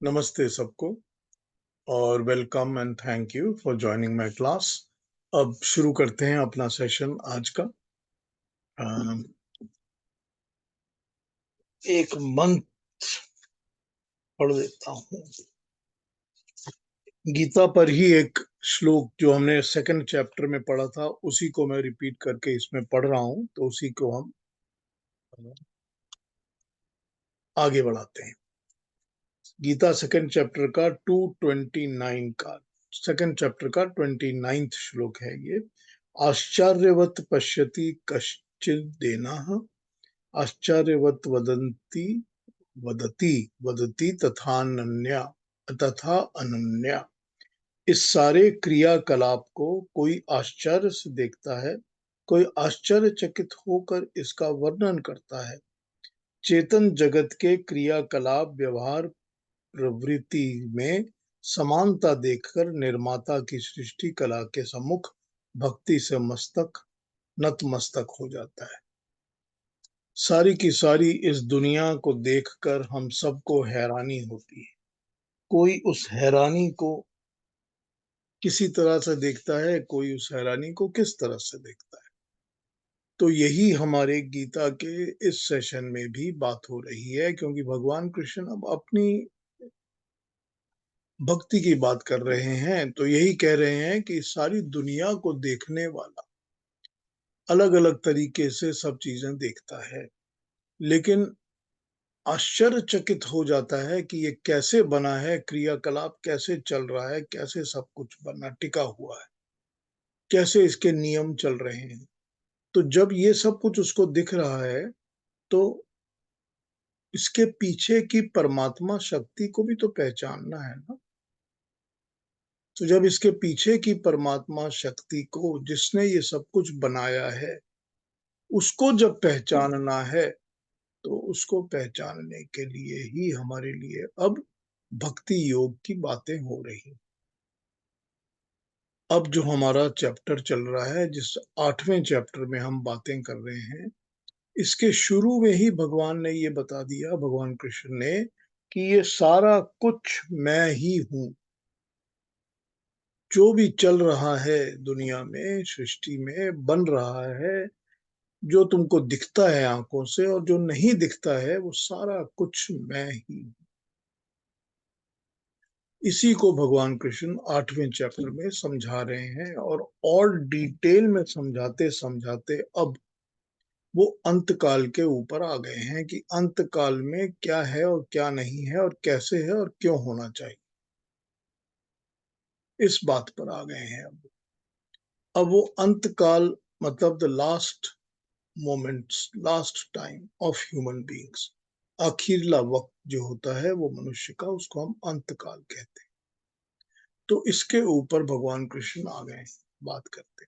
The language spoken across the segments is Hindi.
नमस्ते सबको और welcome and thank you for joining my class. अब शुरू करते हैं अपना सेशन आज का। एक मंत्र पढ़ देता हूँ। गीता पर ही एक श्लोक जो हमने सेकंड चैप्टर में पढ़ा था उसी को मैं रिपीट करके इसमें पढ़ रहा हूँ, तो उसी को हम आगे बढ़ाते हैं। गीता सेकंड चैप्टर का 229 का सेकंड चैप्टर का 29th श्लोक है ये। आश्चर्यवत पश्यति कश्चित् देनः आश्चर्यवत वदति तथा अनन्या। इस सारे क्रियाकलाप को कोई आश्चर्य से देखता है, कोई आश्चर्यचकित होकर इसका वर्णन करता है। चेतन जगत के क्रियाकलाप व्यवहार प्रवृत्ति में समानता देखकर निर्माता की सृष्टि कला के सम्मुख भक्ति से नतमस्तक हो जाता है। सारी की सारी इस दुनिया को देखकर हम सबको हैरानी होती है। कोई उस हैरानी को किसी तरह से देखता है, कोई उस हैरानी को किस तरह से देखता है। तो यही हमारे गीता के इस सेशन में भी बात हो रही है, क्योंकि भगवान कृष्ण अब अपनी भक्ति की बात कर रहे हैं। तो यही कह रहे हैं कि सारी दुनिया को देखने वाला अलग अलग तरीके से सब चीजें देखता है, लेकिन आश्चर्यचकित हो जाता है कि ये कैसे बना है, क्रियाकलाप कैसे चल रहा है, कैसे सब कुछ बना टिका हुआ है, कैसे इसके नियम चल रहे हैं। तो जब ये सब कुछ उसको दिख रहा है तो इसके पीछे की परमात्मा शक्ति को भी तो पहचानना है ना। तो जब इसके पीछे की परमात्मा शक्ति को, जिसने ये सब कुछ बनाया है, उसको जब पहचानना है, तो उसको पहचानने के लिए ही हमारे लिए अब भक्ति योग की बातें हो रही। अब जो हमारा चैप्टर चल रहा है, जिस 8वें चैप्टर में हम बातें कर रहे हैं, इसके शुरू में ही भगवान ने ये बता दिया, भगवान कृष्ण ने, कि ये सारा कुछ मैं ही हूं। जो भी चल रहा है दुनिया में, सृष्टि में बन रहा है, जो तुमको दिखता है आंखों से और जो नहीं दिखता है, वो सारा कुछ मैं ही। इसी को भगवान कृष्ण 8वें चैप्टर में समझा रहे हैं, और डिटेल में समझाते समझाते अब वो अंत काल के ऊपर आ गए हैं कि अंत काल में क्या है और क्या नहीं है, और कैसे है और क्यों होना चाहिए। इस बात पर आ गए हैं अब वो अंत काल मतलब the last moments, last time of human beings, आखिरला वक्त जो होता है वो मनुष्य का, उसको हम अंत काल कहते हैं। तो इसके ऊपर भगवान कृष्ण आ गए बात करते।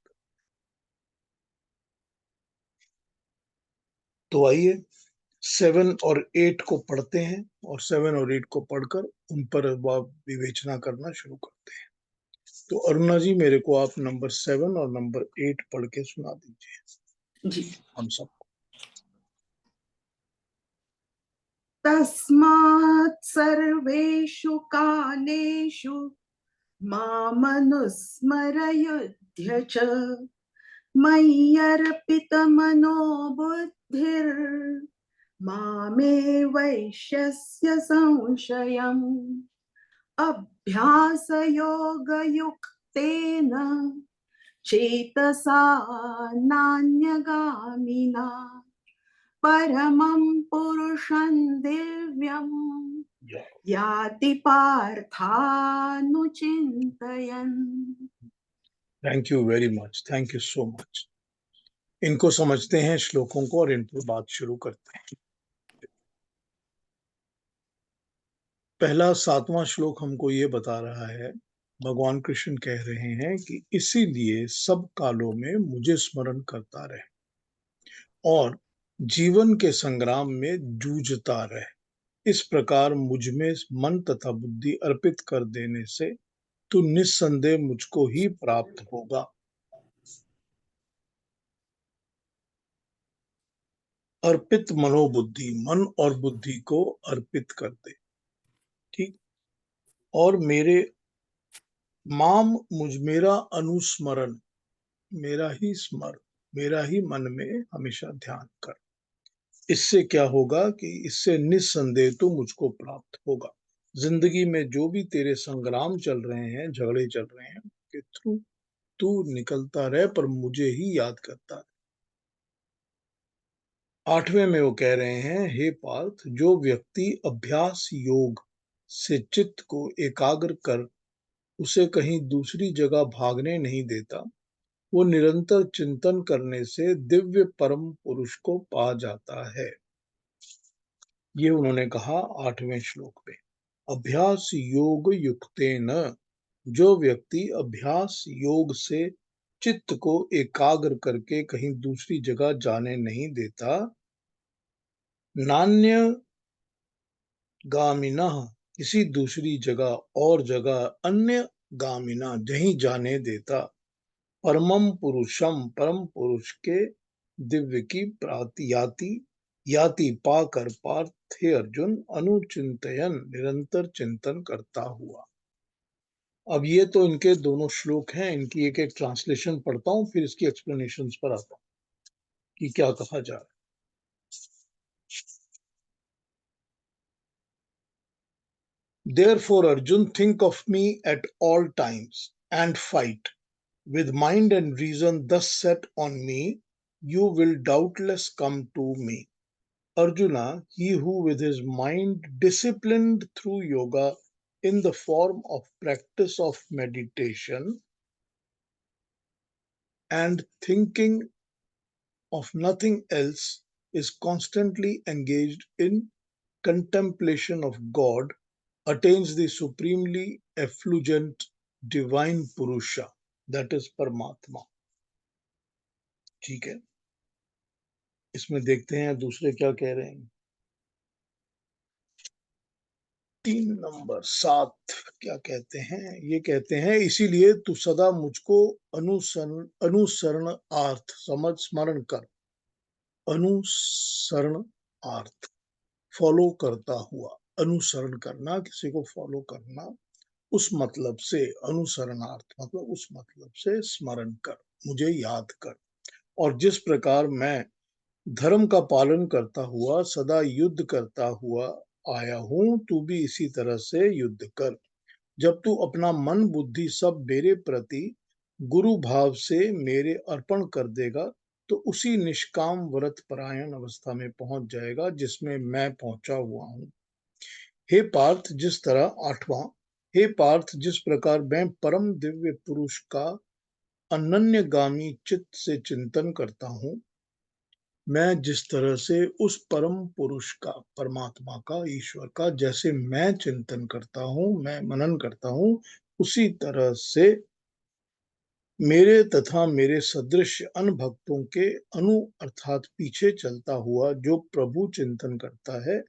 तो आइए 7 और 8 को पढ़ते हैं, और 7 और 8 को पढ़कर उन पर विवेचना करना शुरू करते हैं। तो अरुणा जी, मेरे को आप नंबर 7 और नंबर 8 पढ़ के सुना दीजिए जी। हम सब। तस्मात् सर्वेषु कालेषु मामनुस्मरयुध्य च मय्यर्पितमनो बुद्धिर्मामे वैश्यस्य संशयम् अभ्यासयोगयुक्तेन चेतसा नान्यगामिना परमं पुरुषं दिव्यम् याति पार्थानुचिन्तयन्। Thank you very much, thank you so much. इनको समझते हैं श्लोकों को और इन पर बात शुरू करते हैं। पहला 7वां श्लोक हमको ये बता रहा है, भगवान कृष्ण कह रहे हैं कि इसीलिए सब कालों में मुझे स्मरण करता रहे और जीवन के संग्राम में जूझता रहे। इस प्रकार मुझ में मन तथा बुद्धि अर्पित कर देने से तो निस्संदेह मुझको ही प्राप्त होगा। अर्पित मनोबुद्धि, मन और बुद्धि को अर्पित कर दे। ठीक, और मेरा अनुस्मरण, मेरा ही मन में हमेशा ध्यान कर। इससे क्या होगा कि इससे निस्संदेह तो मुझको प्राप्त होगा। जिंदगी में जो भी तेरे संग्राम चल रहे हैं, झगड़े चल रहे हैं, के थ्रू तू निकलता रहे, पर मुझे ही याद करता रहे। 8वें में वो कह रहे हैं, हे पार्थ, जो व्यक्ति अभ्यास योग से चित्त को एकाग्र कर उसे कहीं दूसरी जगह भागने नहीं देता, वो निरंतर चिंतन करने से दिव्य परम पुरुष को पा जाता है। ये उन्होंने कहा 8वें श्लोक में। अभ्यास योग युक्तेन, जो व्यक्ति अभ्यास योग से चित्त को एकाग्र करके कहीं दूसरी जगह जाने नहीं देता, नान्य गामिना, किसी दूसरी जगह अन्य गामिना नहीं जाने देता, परमम पुरुषम, परम पुरुष के दिव्य की प्राति याति पाकर पार्थ हे अर्जुन अनुचिंतयन, निरंतर चिंतन करता हुआ। अब ये तो इनके दोनों श्लोक हैं, इनकी एक एक ट्रांसलेशन पढ़ता हूं, फिर इसकी एक्सप्लेनेशंस पर आता हूं कि क्या कहा जा रहा है। Therefore, Arjun, think of me at all times and fight. With mind and reason thus set on me, you will doubtless come to me. Arjuna, he who with his mind disciplined through yoga in the form of practice of meditation and thinking of nothing else is constantly engaged in contemplation of God, attains the supremely effulgent divine Purusha, that is Paramatma. ठीक है, इसमें देखते हैं दूसरे क्या कह रहे हैं। 3 नंबर 7 क्या कहते हैं? ये कहते हैं, इसीलिए तू सदा मुझको अनुसरणार्थ समझ स्मरण कर। अनुसरणार्थ, फॉलो करता हुआ, अनुसरण करना, किसी को फॉलो करना, उस मतलब से अनुसरणार्थ मतलब उस मतलब से स्मरण कर, मुझे याद कर। और जिस प्रकार मैं धर्म का पालन करता हुआ सदा युद्ध करता हुआ आया हूं, तू भी इसी तरह से युद्ध कर। जब तू अपना मन बुद्धि सब मेरे प्रति गुरु भाव से मेरे अर्पण कर देगा, तो उसी निष्काम व्रत परायण अवस्था में पहुंच जाएगा जिसमें मैं पहुंचा हुआ हूं। हे पार्थ, जिस तरह 8वां, हे पार्थ, जिस प्रकार मैं परम दिव्य पुरुष का अनन्यगामी चित्त से चिंतन करता हूं, मैं जिस तरह से उस परम पुरुष का, परमात्मा का, ईश्वर का जैसे मैं चिंतन करता हूं, मैं मनन करता हूं, उसी तरह से मेरे तथा मेरे सदृश अन भक्तों के अनु अर्थात पीछे चलता हुआ जो प्रभु चिंतन करता है,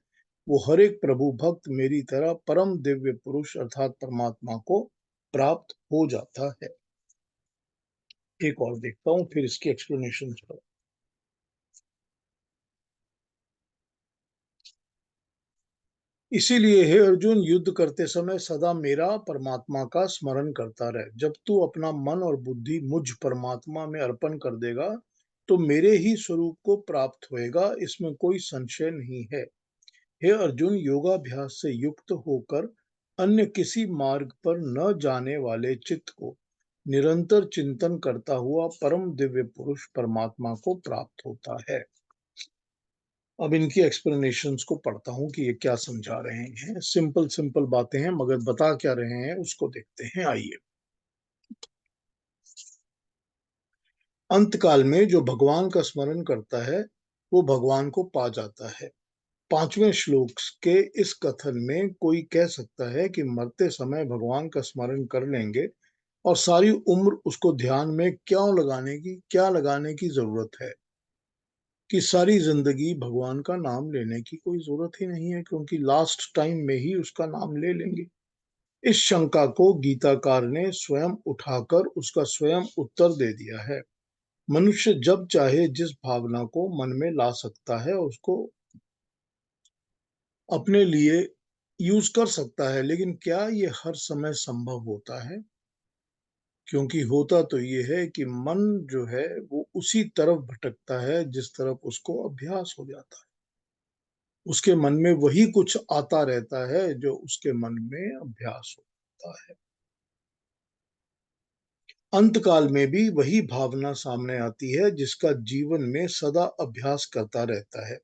वो हर एक प्रभु भक्त मेरी तरह परम दिव्य पुरुष अर्थात परमात्मा को प्राप्त हो जाता है। एक और देखता हूं, फिर इसकी एक्सप्लेनेशन पर। इसीलिए हे अर्जुन, युद्ध करते समय सदा मेरा परमात्मा का स्मरण करता रहे। जब तू अपना मन और बुद्धि मुझ परमात्मा में अर्पण कर देगा, तो मेरे ही स्वरूप को प्राप्त होएगा, इसमें कोई संशय नहीं है। हे अर्जुन, योगाभ्यास से युक्त होकर अन्य किसी मार्ग पर न जाने वाले चित्त को निरंतर चिंतन करता हुआ परम दिव्य पुरुष परमात्मा को प्राप्त होता है। अब इनकी एक्सप्लेनेशंस को पढ़ता हूं कि ये क्या समझा रहे हैं। सिंपल सिंपल बातें हैं, मगर बता क्या रहे हैं उसको देखते हैं, आइए। अंतकाल में जो भगवान का स्मरण करता है, वो भगवान को पा जाता है। 5वें श्लोक के इस कथन में कोई कह सकता है कि मरते समय भगवान का स्मरण कर लेंगे और सारी उम्र उसको ध्यान में क्या लगाने की जरूरत है, कि सारी जिंदगी भगवान का नाम लेने की कोई जरूरत ही नहीं है, क्योंकि लास्ट टाइम में ही उसका नाम ले लेंगे। इस शंका को गीताकार ने स्वयं उठाकर उसका स्वयं उत्तर दे दिया है। मनुष्य जब चाहे जिस भावना को मन में ला सकता है, उसको अपने लिए यूज कर सकता है, लेकिन क्या ये हर समय संभव होता है? क्योंकि होता तो ये है कि मन जो है वो उसी तरफ भटकता है जिस तरफ उसको अभ्यास हो जाता है। उसके मन में वही कुछ आता रहता है जो उसके मन में अभ्यास होता है। अंत काल में भी वही भावना सामने आती है जिसका जीवन में सदा अभ्यास करता रहता है,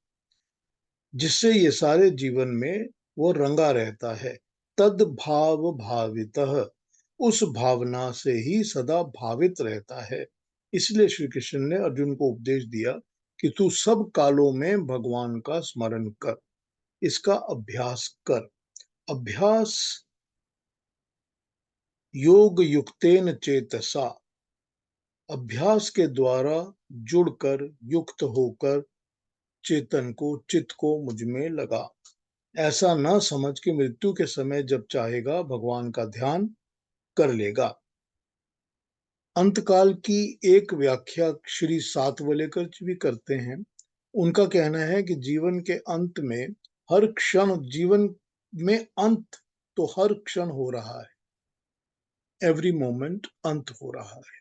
जिससे ये सारे जीवन में वो रंगा रहता है। तद भाव भावितः, उस भावना से ही सदा भावित रहता है। इसलिए श्री कृष्ण ने अर्जुन को उपदेश दिया कि तू सब कालों में भगवान का स्मरण कर, इसका अभ्यास कर। अभ्यास योग युक्तेन चेतसा, अभ्यास के द्वारा जुड़कर, युक्त होकर, चेतन को, चित्त को मुझ में लगा। ऐसा न समझ कि मृत्यु के समय जब चाहेगा भगवान का ध्यान कर लेगा। अंतकाल की एक व्याख्या श्री सातवलेकर जी भी करते हैं। उनका कहना है कि जीवन के अंत में हर क्षण, जीवन में अंत तो हर क्षण हो रहा है। एवरी मोमेंट अंत हो रहा है।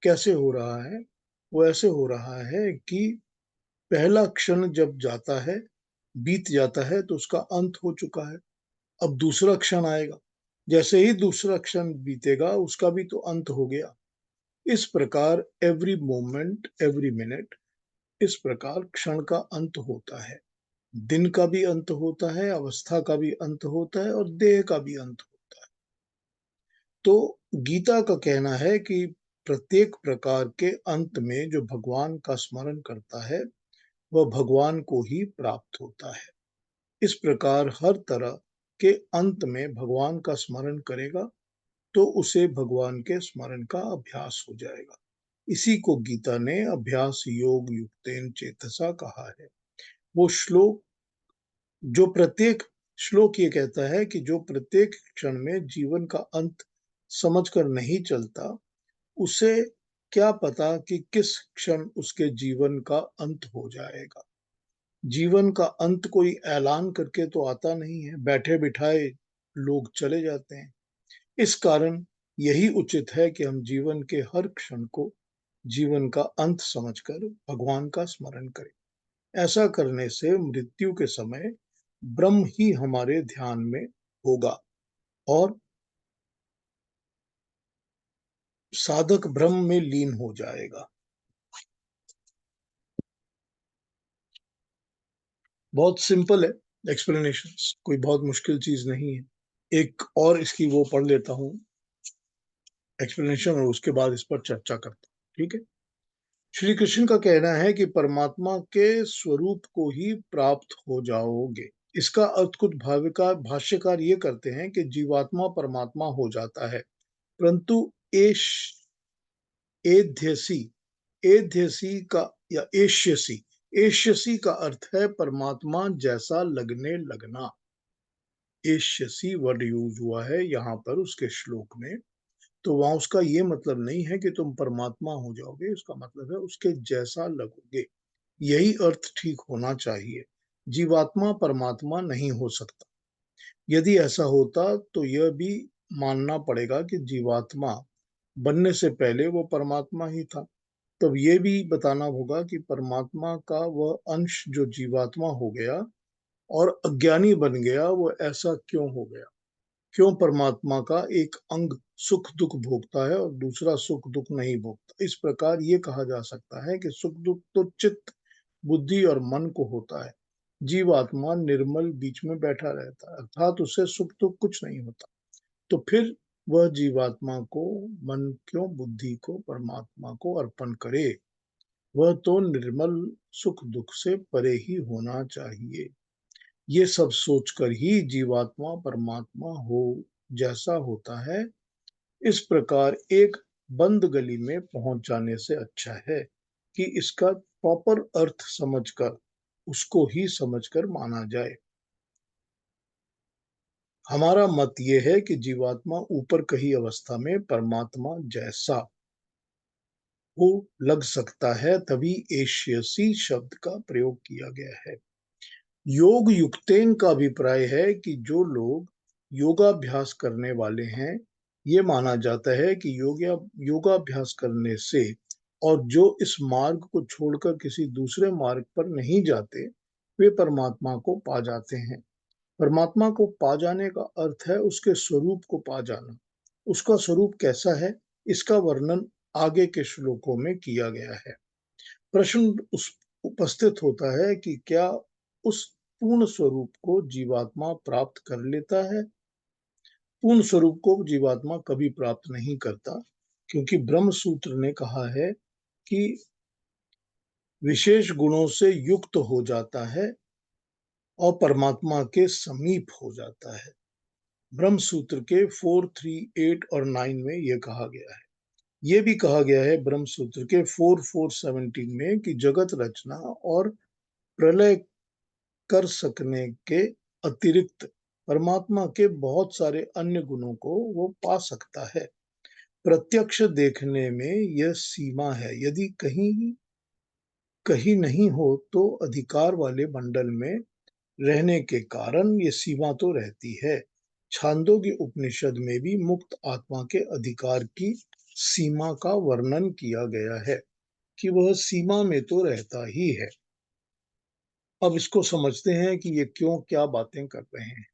कैसे हो रहा है? वो ऐसे हो रहा है कि पहला क्षण जब जाता है, बीत जाता है, तो उसका अंत हो चुका है। अब दूसरा क्षण आएगा, जैसे ही दूसरा क्षण बीतेगा उसका भी तो अंत हो गया। इस प्रकार एवरी मोमेंट, एवरी मिनट, इस प्रकार क्षण का अंत होता है। दिन का भी अंत होता है, अवस्था का भी अंत होता है, और देह का भी अंत होता है। तो गीता का कहना है कि प्रत्येक प्रकार के अंत में जो भगवान का स्मरण करता है वह भगवान को ही प्राप्त होता है। इस प्रकार हर तरह के अंत में भगवान का स्मरण करेगा तो उसे भगवान के स्मरण का अभ्यास हो जाएगा। इसी को गीता ने अभ्यास योग युक्तेन चेतसा कहा है। वो श्लोक, जो प्रत्येक श्लोक ये कहता है कि जो प्रत्येक क्षण में जीवन का अंत समझकर नहीं चलता, उसे क्या पता कि किस क्षण उसके जीवन का अंत हो जाएगा। जीवन का अंत कोई ऐलान करके तो आता नहीं है, बैठे बिठाए लोग चले जाते हैं। इस कारण यही उचित है कि हम जीवन के हर क्षण को जीवन का अंत समझकर भगवान का स्मरण करें। ऐसा करने से मृत्यु के समय ब्रह्म ही हमारे ध्यान में होगा और साधक ब्रह्म में लीन हो जाएगा। बहुत सिंपल है एक्सप्लेनेशन, कोई बहुत मुश्किल चीज नहीं है। एक और इसकी वो पढ़ लेता हूँ एक्सप्लेनेशन, और उसके बाद इस पर चर्चा करता हूँ, ठीक है? श्री कृष्ण का कहना है कि परमात्मा के स्वरूप को ही प्राप्त हो जाओगे। इसका अर्थ कुछ भाविका भाष्यकार ये करते हैं कि जीवात्मा परमात्मा हो जाता है, परंतु एश एध्यसी, एध्यसी का या एष्यसी, एष्यसी का अर्थ है परमात्मा जैसा लगने लगना। एष्यसी वर्ड यूज हुआ है यहाँ पर उसके श्लोक में, तो वहां उसका ये मतलब नहीं है कि तुम परमात्मा हो जाओगे, उसका मतलब है उसके जैसा लगोगे। यही अर्थ ठीक होना चाहिए। जीवात्मा परमात्मा नहीं हो सकता। यदि ऐसा होता तो यह भी मानना पड़ेगा कि जीवात्मा बनने से पहले वो परमात्मा ही था। तब ये भी बताना होगा कि परमात्मा का वह अंश जो जीवात्मा हो गया और अज्ञानी बन गया, वो ऐसा क्यों हो गया? क्यों परमात्मा का एक अंग सुख दुख भोगता है और दूसरा सुख दुख नहीं भोगता? इस प्रकार ये कहा जा सकता है कि सुख दुख तो चित्त, बुद्धि और मन को होता है। जीवात्मा निर्मल बीच में बैठा रहता है, अर्थात उसे सुख दुख कुछ नहीं होता। तो फिर वह जीवात्मा को, मन क्यों बुद्धि को परमात्मा को अर्पण करे? वह तो निर्मल सुख दुख से परे ही होना चाहिए। ये सब सोचकर ही जीवात्मा परमात्मा हो जैसा होता है। इस प्रकार एक बंद गली में पहुंच जाने से अच्छा है कि इसका प्रॉपर अर्थ समझकर उसको ही समझकर माना जाए। हमारा मत ये है कि जीवात्मा ऊपर कही अवस्था में परमात्मा जैसा हो लग सकता है, तभी एशियसी शब्द का प्रयोग किया गया है। योग युक्तेन का अभिप्राय है कि जो लोग योगाभ्यास करने वाले हैं, ये माना जाता है कि योगाभ्यास करने से और जो इस मार्ग को छोड़कर किसी दूसरे मार्ग पर नहीं जाते, वे परमात्मा को पा जाते हैं। परमात्मा को पा जाने का अर्थ है उसके स्वरूप को पा जाना। उसका स्वरूप कैसा है, इसका वर्णन आगे के श्लोकों में किया गया है। प्रश्न उस उपस्थित होता है कि क्या उस पूर्ण स्वरूप को जीवात्मा प्राप्त कर लेता है? पूर्ण स्वरूप को जीवात्मा कभी प्राप्त नहीं करता, क्योंकि ब्रह्म सूत्र ने कहा है कि विशेष गुणों से युक्त हो जाता है और परमात्मा के समीप हो जाता है। ब्रह्म सूत्र के 4, 3, 8 और 9 में यह कहा गया है। ये भी कहा गया है ब्रह्म सूत्र के 4, 4, 17 में कि जगत रचना और प्रलय कर सकने के अतिरिक्त परमात्मा के बहुत सारे अन्य गुणों को वो पा सकता है। प्रत्यक्ष देखने में यह सीमा है। यदि कहीं कहीं नहीं हो तो अधिकार वाले मंडल में रहने के कारण ये सीमा तो रहती है। छांदोग्य उपनिषद में भी मुक्त आत्मा के अधिकार की सीमा का वर्णन किया गया है कि वह सीमा में तो रहता ही है। अब इसको समझते हैं कि ये क्यों क्या बातें कर रहे हैं।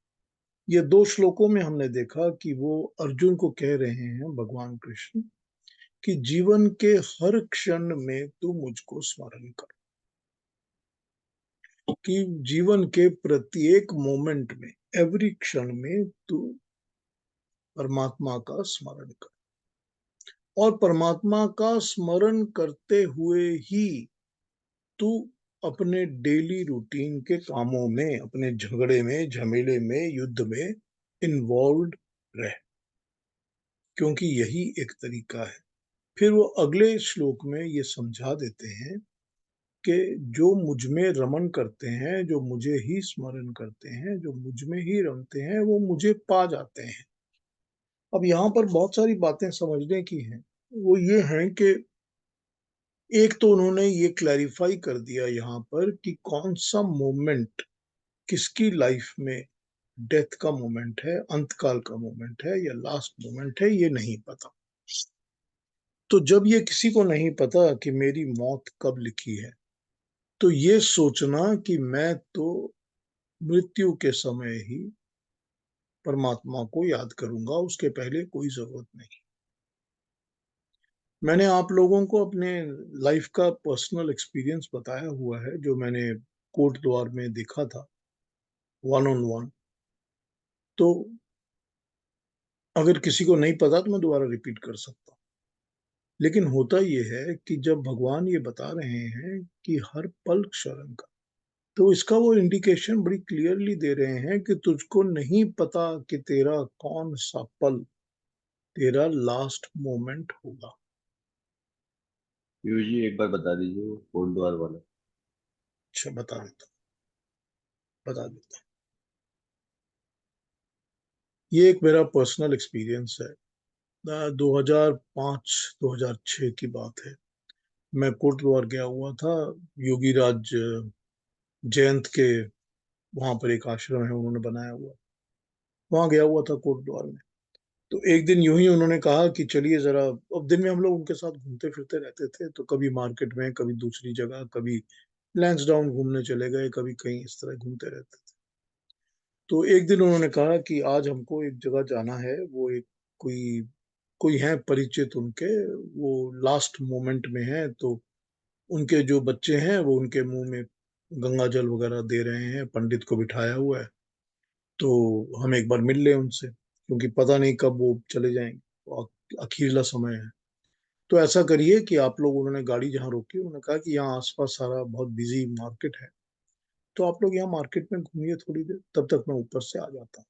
ये 2 श्लोकों में हमने देखा कि वो अर्जुन को कह रहे हैं भगवान कृष्ण कि जीवन के हर क्षण में तू मुझको स्मरण कर, कि जीवन के प्रत्येक मोमेंट में, एवरी क्षण में तू परमात्मा का स्मरण कर, और परमात्मा का स्मरण करते हुए ही तू अपने डेली रूटीन के कामों में, अपने झगड़े में, झमेले में, युद्ध में इन्वॉल्व रह, क्योंकि यही एक तरीका है। फिर वो अगले श्लोक में ये समझा देते हैं कि जो मुझ में रमन करते हैं, जो मुझे ही स्मरण करते हैं, जो मुझ में ही रमते हैं, वो मुझे पा जाते हैं। अब यहाँ पर बहुत सारी बातें समझने की हैं। वो ये हैं कि एक तो उन्होंने ये क्लैरिफाई कर दिया यहाँ पर कि कौन सा मोमेंट किसकी लाइफ में डेथ का मोमेंट है, अंतकाल का मोमेंट है या लास्ट मोमेंट है, ये नहीं पता। तो जब ये किसी को नहीं पता कि मेरी मौत कब लिखी है, तो ये सोचना कि मैं तो मृत्यु के समय ही परमात्मा को याद करूंगा, उसके पहले कोई जरूरत नहीं। मैंने आप लोगों को अपने लाइफ का पर्सनल एक्सपीरियंस बताया हुआ है, जो मैंने कोर्ट द्वार में देखा था, वन ऑन वन। तो अगर किसी को नहीं पता तो मैं दोबारा रिपीट कर सकता हूँ। लेकिन होता यह है कि जब भगवान ये बता रहे हैं कि हर पल क्षरण का, तो इसका वो इंडिकेशन बड़ी क्लियरली दे रहे हैं कि तुझको नहीं पता कि तेरा कौन सा पल तेरा लास्ट मोमेंट होगा। पीयूष जी एक बार बता दीजिए वो कोट द्वार वाला। अच्छा, बता देता हूँ। ये एक मेरा पर्सनल एक्सपीरियंस है। 2005-2006 की बात है। मैं कोटद्वार गया हुआ था। योगी राज जयंत के वहां पर एक आश्रम है, उन्होंने बनाया हुआ, वहां गया हुआ था कोटद्वार में। तो एक दिन यूं ही उन्होंने कहा कि चलिए जरा, अब दिन में हम लोग उनके साथ घूमते फिरते रहते थे, तो कभी मार्केट में, कभी दूसरी जगह, कभी लैंसडाउन घूमने चले गए, कभी कहीं, इस तरह घूमते रहते थे। तो एक दिन उन्होंने कहा कि आज हमको एक जगह जाना है, वो एक कोई कोई है परिचित उनके, वो लास्ट मोमेंट में है, तो उनके जो बच्चे हैं वो उनके मुंह में गंगा जल वगैरह दे रहे हैं, पंडित को बिठाया हुआ है, तो हम एक बार मिल लें उनसे, क्योंकि पता नहीं कब वो चले जाएंगे, तो अखीरला समय है। तो ऐसा करिए कि आप लोग, उन्होंने गाड़ी जहाँ रोकी, उन्होंने कहा कि यहाँ आसपास सारा बहुत बिजी मार्केट है, तो आप लोग यहाँ मार्केट में घूमिए थोड़ी देर, तब तक मैं ऊपर से आ जाता हूँ।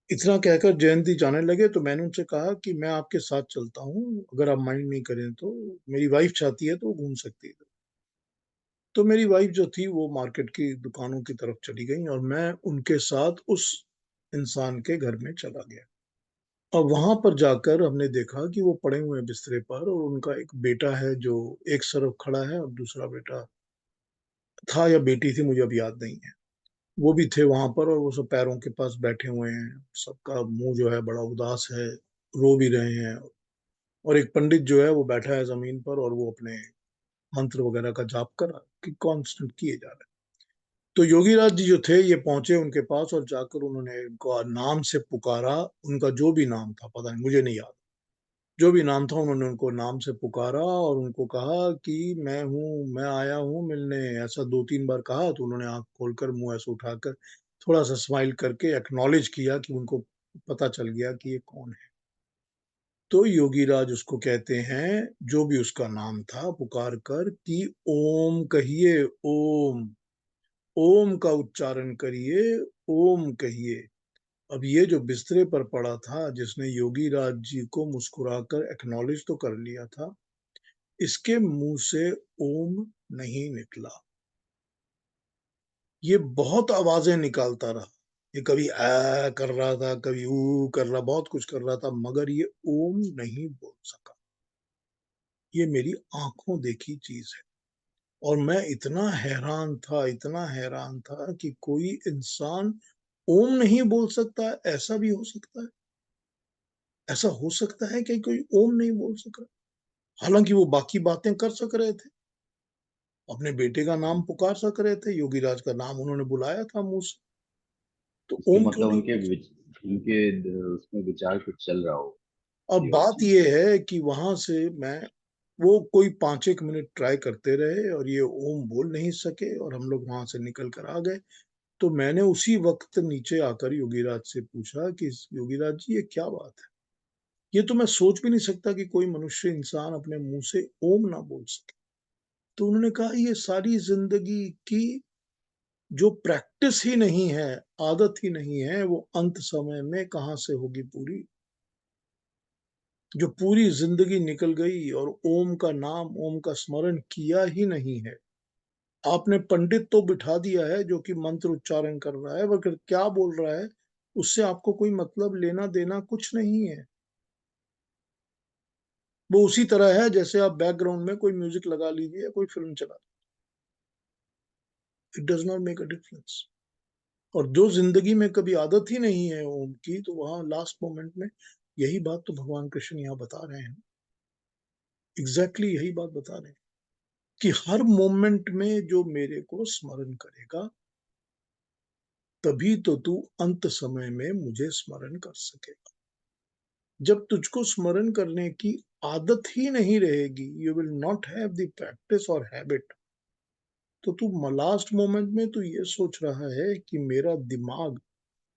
इतना कहकर जयंती जाने लगे, तो मैंने उनसे कहा कि मैं आपके साथ चलता हूँ, अगर आप माइंड नहीं करें तो। मेरी वाइफ चाहती है तो वो घूम सकती है। तो मेरी वाइफ जो थी वो मार्केट की दुकानों की तरफ चली गई और मैं उनके साथ उस इंसान के घर में चला गया। और वहां पर जाकर हमने देखा कि वो पड़े हुए हैं बिस्तरे पर, और उनका एक बेटा है जो एक तरफ खड़ा है और दूसरा बेटा था या बेटी थी, मुझे अब याद नहीं है। वो भी थे वहां पर, और वो सब पैरों के पास बैठे हुए हैं, सबका मुंह जो है बड़ा उदास है, रो भी रहे हैं। और एक पंडित जो है वो बैठा है जमीन पर, और वो अपने मंत्र वगैरह का जाप कर कि कांस्टेंट किए जा रहे हैं। तो योगीराज जी जो थे ये पहुंचे उनके पास, और जाकर उन्होंने उनको नाम से पुकारा। उनका जो भी नाम था, पता नहीं, मुझे नहीं याद, जो भी नाम था उन्होंने उनको नाम से पुकारा, और उनको कहा कि मैं हूँ, मैं आया हूँ मिलने। ऐसा 2-3 बार कहा, तो उन्होंने आंख खोलकर मुंह ऐसे उठाकर थोड़ा सा स्माइल करके एक्नॉलेज किया कि उनको पता चल गया कि ये कौन है। तो योगीराज उसको कहते हैं, जो भी उसका नाम था, पुकार कर कि ओम कहिए, ओम, ओम का उच्चारण करिए, ओम कहिए। अब ये जो बिस्तरे पर पड़ा था, जिसने योगीराज जी को मुस्कुराकर एक्नॉलेज तो कर लिया था, इसके मुंह से ओम नहीं निकला। ये बहुत आवाजें निकालता रहा, ये कभी आ कर रहा था, कभी ऊ कर रहा, बहुत कुछ कर रहा था, मगर ये ओम नहीं बोल सका। ये मेरी आंखों देखी चीज है। और मैं इतना हैरान था, इतना हैरान था कि कोई इंसान ओम नहीं बोल सकता, ऐसा भी हो सकता है? ऐसा हो सकता है कि कोई ओम नहीं बोल सका? हालांकि वो बाकी बातें कर सक रहे थे, अपने बेटे का नाम पुकार सक रहे थे, योगीराज का नाम उन्होंने बुलाया था मुंह से, तो इसके ओम क्यों मतलब नहीं उनके बोल सकते? उनके उसमें विचार कुछ चल रहा हो, अब ये वाली बात चीज। ये है कि वहां से मैं, वो कोई 5-1 मिनट ट्राई करते रहे, और ये ओम बोल नहीं सके, और हम लोग वहां से निकल कर आ गए। तो मैंने उसी वक्त नीचे आकर योगीराज से पूछा कि योगीराज जी, ये क्या बात है? ये तो मैं सोच भी नहीं सकता कि कोई मनुष्य इंसान अपने मुंह से ओम ना बोल सके। तो उन्होंने कहा, ये सारी जिंदगी की जो प्रैक्टिस ही नहीं है, आदत ही नहीं है, वो अंत समय में कहां से होगी पूरी? जो पूरी जिंदगी निकल गई और ओम का नाम, ओम का स्मरण किया ही नहीं है। आपने पंडित तो बिठा दिया है जो कि मंत्र उच्चारण कर रहा है, मगर क्या बोल रहा है उससे आपको कोई मतलब लेना देना कुछ नहीं है। वो उसी तरह है जैसे आप बैकग्राउंड में कोई म्यूजिक लगा लीजिए, कोई फिल्म चला, it does not make a difference. और जो जिंदगी में कभी आदत ही नहीं है ओम की, तो वहां लास्ट मोमेंट में यही बात तो भगवान कृष्ण यहाँ बता रहे हैं। एग्जैक्टली यही बात बता रहे हैं कि हर मोमेंट में जो मेरे को स्मरण करेगा, तभी तो तू अंत समय में मुझे स्मरण कर सकेगा। जब तुझको स्मरण करने की आदत ही नहीं रहेगी, you will not have the practice और हैबिट, तो तू लास्ट मोमेंट में तू ये सोच रहा है कि मेरा दिमाग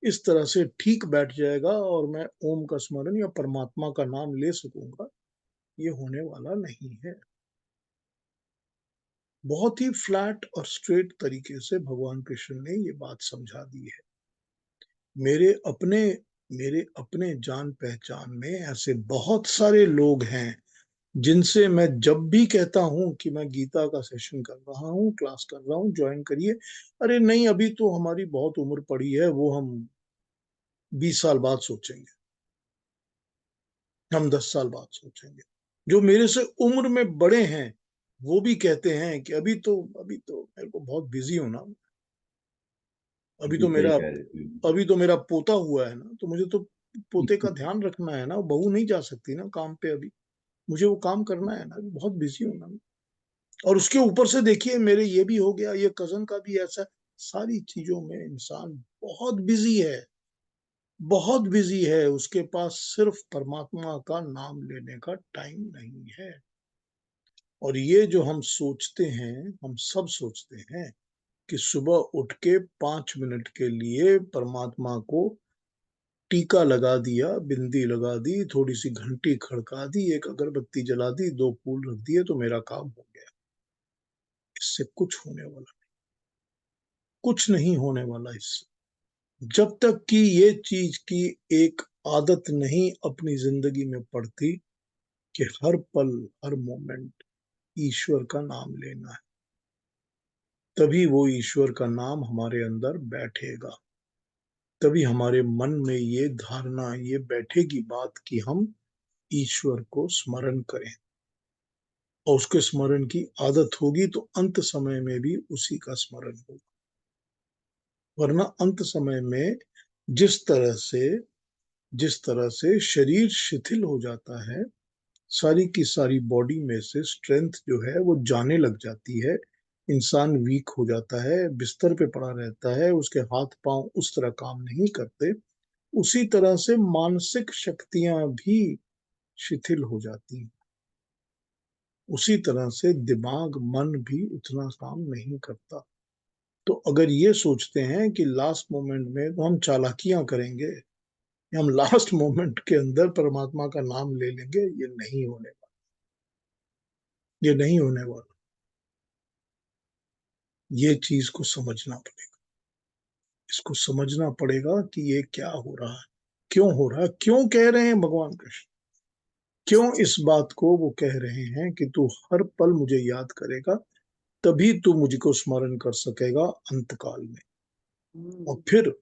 इस तरह से ठीक बैठ जाएगा और मैं ओम का स्मरण या परमात्मा का नाम ले सकूंगा, ये होने वाला नहीं है। बहुत ही फ्लैट और स्ट्रेट तरीके से भगवान कृष्ण ने ये बात समझा दी है। मेरे अपने मेरे अपने जान पहचान में ऐसे बहुत सारे लोग हैं जिनसे मैं जब भी कहता हूं कि मैं गीता का सेशन कर रहा हूं, क्लास कर रहा हूं, ज्वाइन करिए, अरे नहीं, अभी तो हमारी बहुत उम्र पड़ी है, वो हम 20 साल बाद सोचेंगे, हम 10 साल बाद सोचेंगे। जो मेरे से उम्र में बड़े हैं, वो भी कहते हैं कि अभी तो मेरे को बहुत बिजी हूं ना, अभी जी तो सही मेरा कह रहे थे। अभी तो मेरा पोता हुआ है ना, तो मुझे तो पोते का ध्यान रखना है ना, बहू नहीं जा सकती ना काम पे अभी, मुझे वो काम करना है ना, अभी बहुत बिजी हूं ना। और उसके ऊपर से देखिए, मेरे ये भी हो गया, ये कजन का भी ऐसा, सारी चीजों में इंसान बहुत बिजी है, बहुत बिजी है, उसके पास सिर्फ परमात्मा का नाम लेने का टाइम नहीं है। और ये जो हम सोचते हैं, हम सब सोचते हैं कि सुबह उठ के 5 मिनट के लिए परमात्मा को टीका लगा दिया, बिंदी लगा दी, थोड़ी सी घंटी खड़का दी, एक अगरबत्ती जला दी, 2 फूल रख दिए, तो मेरा काम हो गया। इससे कुछ होने वाला, कुछ नहीं होने वाला इससे, जब तक कि ये चीज की एक आदत नहीं अपनी जिंदगी में पड़ती कि हर पल, हर मोमेंट ईश्वर का नाम लेना है, तभी वो ईश्वर का नाम हमारे अंदर बैठेगा। तभी हमारे मन में ये धारणा ये बैठेगी बात कि हम ईश्वर को स्मरण करें। और उसके स्मरण की आदत होगी तो अंत समय में भी उसी का स्मरण होगा। वरना अंत समय में जिस तरह से जिस तरह से शरीर शिथिल हो जाता है, सारी की सारी बॉडी में से स्ट्रेंथ जो है वो जाने लग जाती है, इंसान वीक हो जाता है, बिस्तर पे पड़ा रहता है, उसके हाथ पांव उस तरह काम नहीं करते, उसी तरह से मानसिक शक्तियां भी शिथिल हो जाती हैं। उसी तरह से दिमाग मन भी उतना काम नहीं करता। तो अगर ये सोचते हैं कि लास्ट मोमेंट में तो हम चालाकियां करेंगे, हम लास्ट मोमेंट के अंदर परमात्मा का नाम ले लेंगे, ये नहीं होने वाला, ये नहीं होने वाला। ये चीज को समझना पड़ेगा, इसको समझना पड़ेगा कि ये क्या हो रहा है, क्यों हो रहा है, क्यों कह रहे हैं भगवान कृष्ण, क्यों इस बात को वो कह रहे हैं कि तू हर पल मुझे याद करेगा, तभी तू मुझको स्मरण कर सकेगा अंतकाल में। और फिर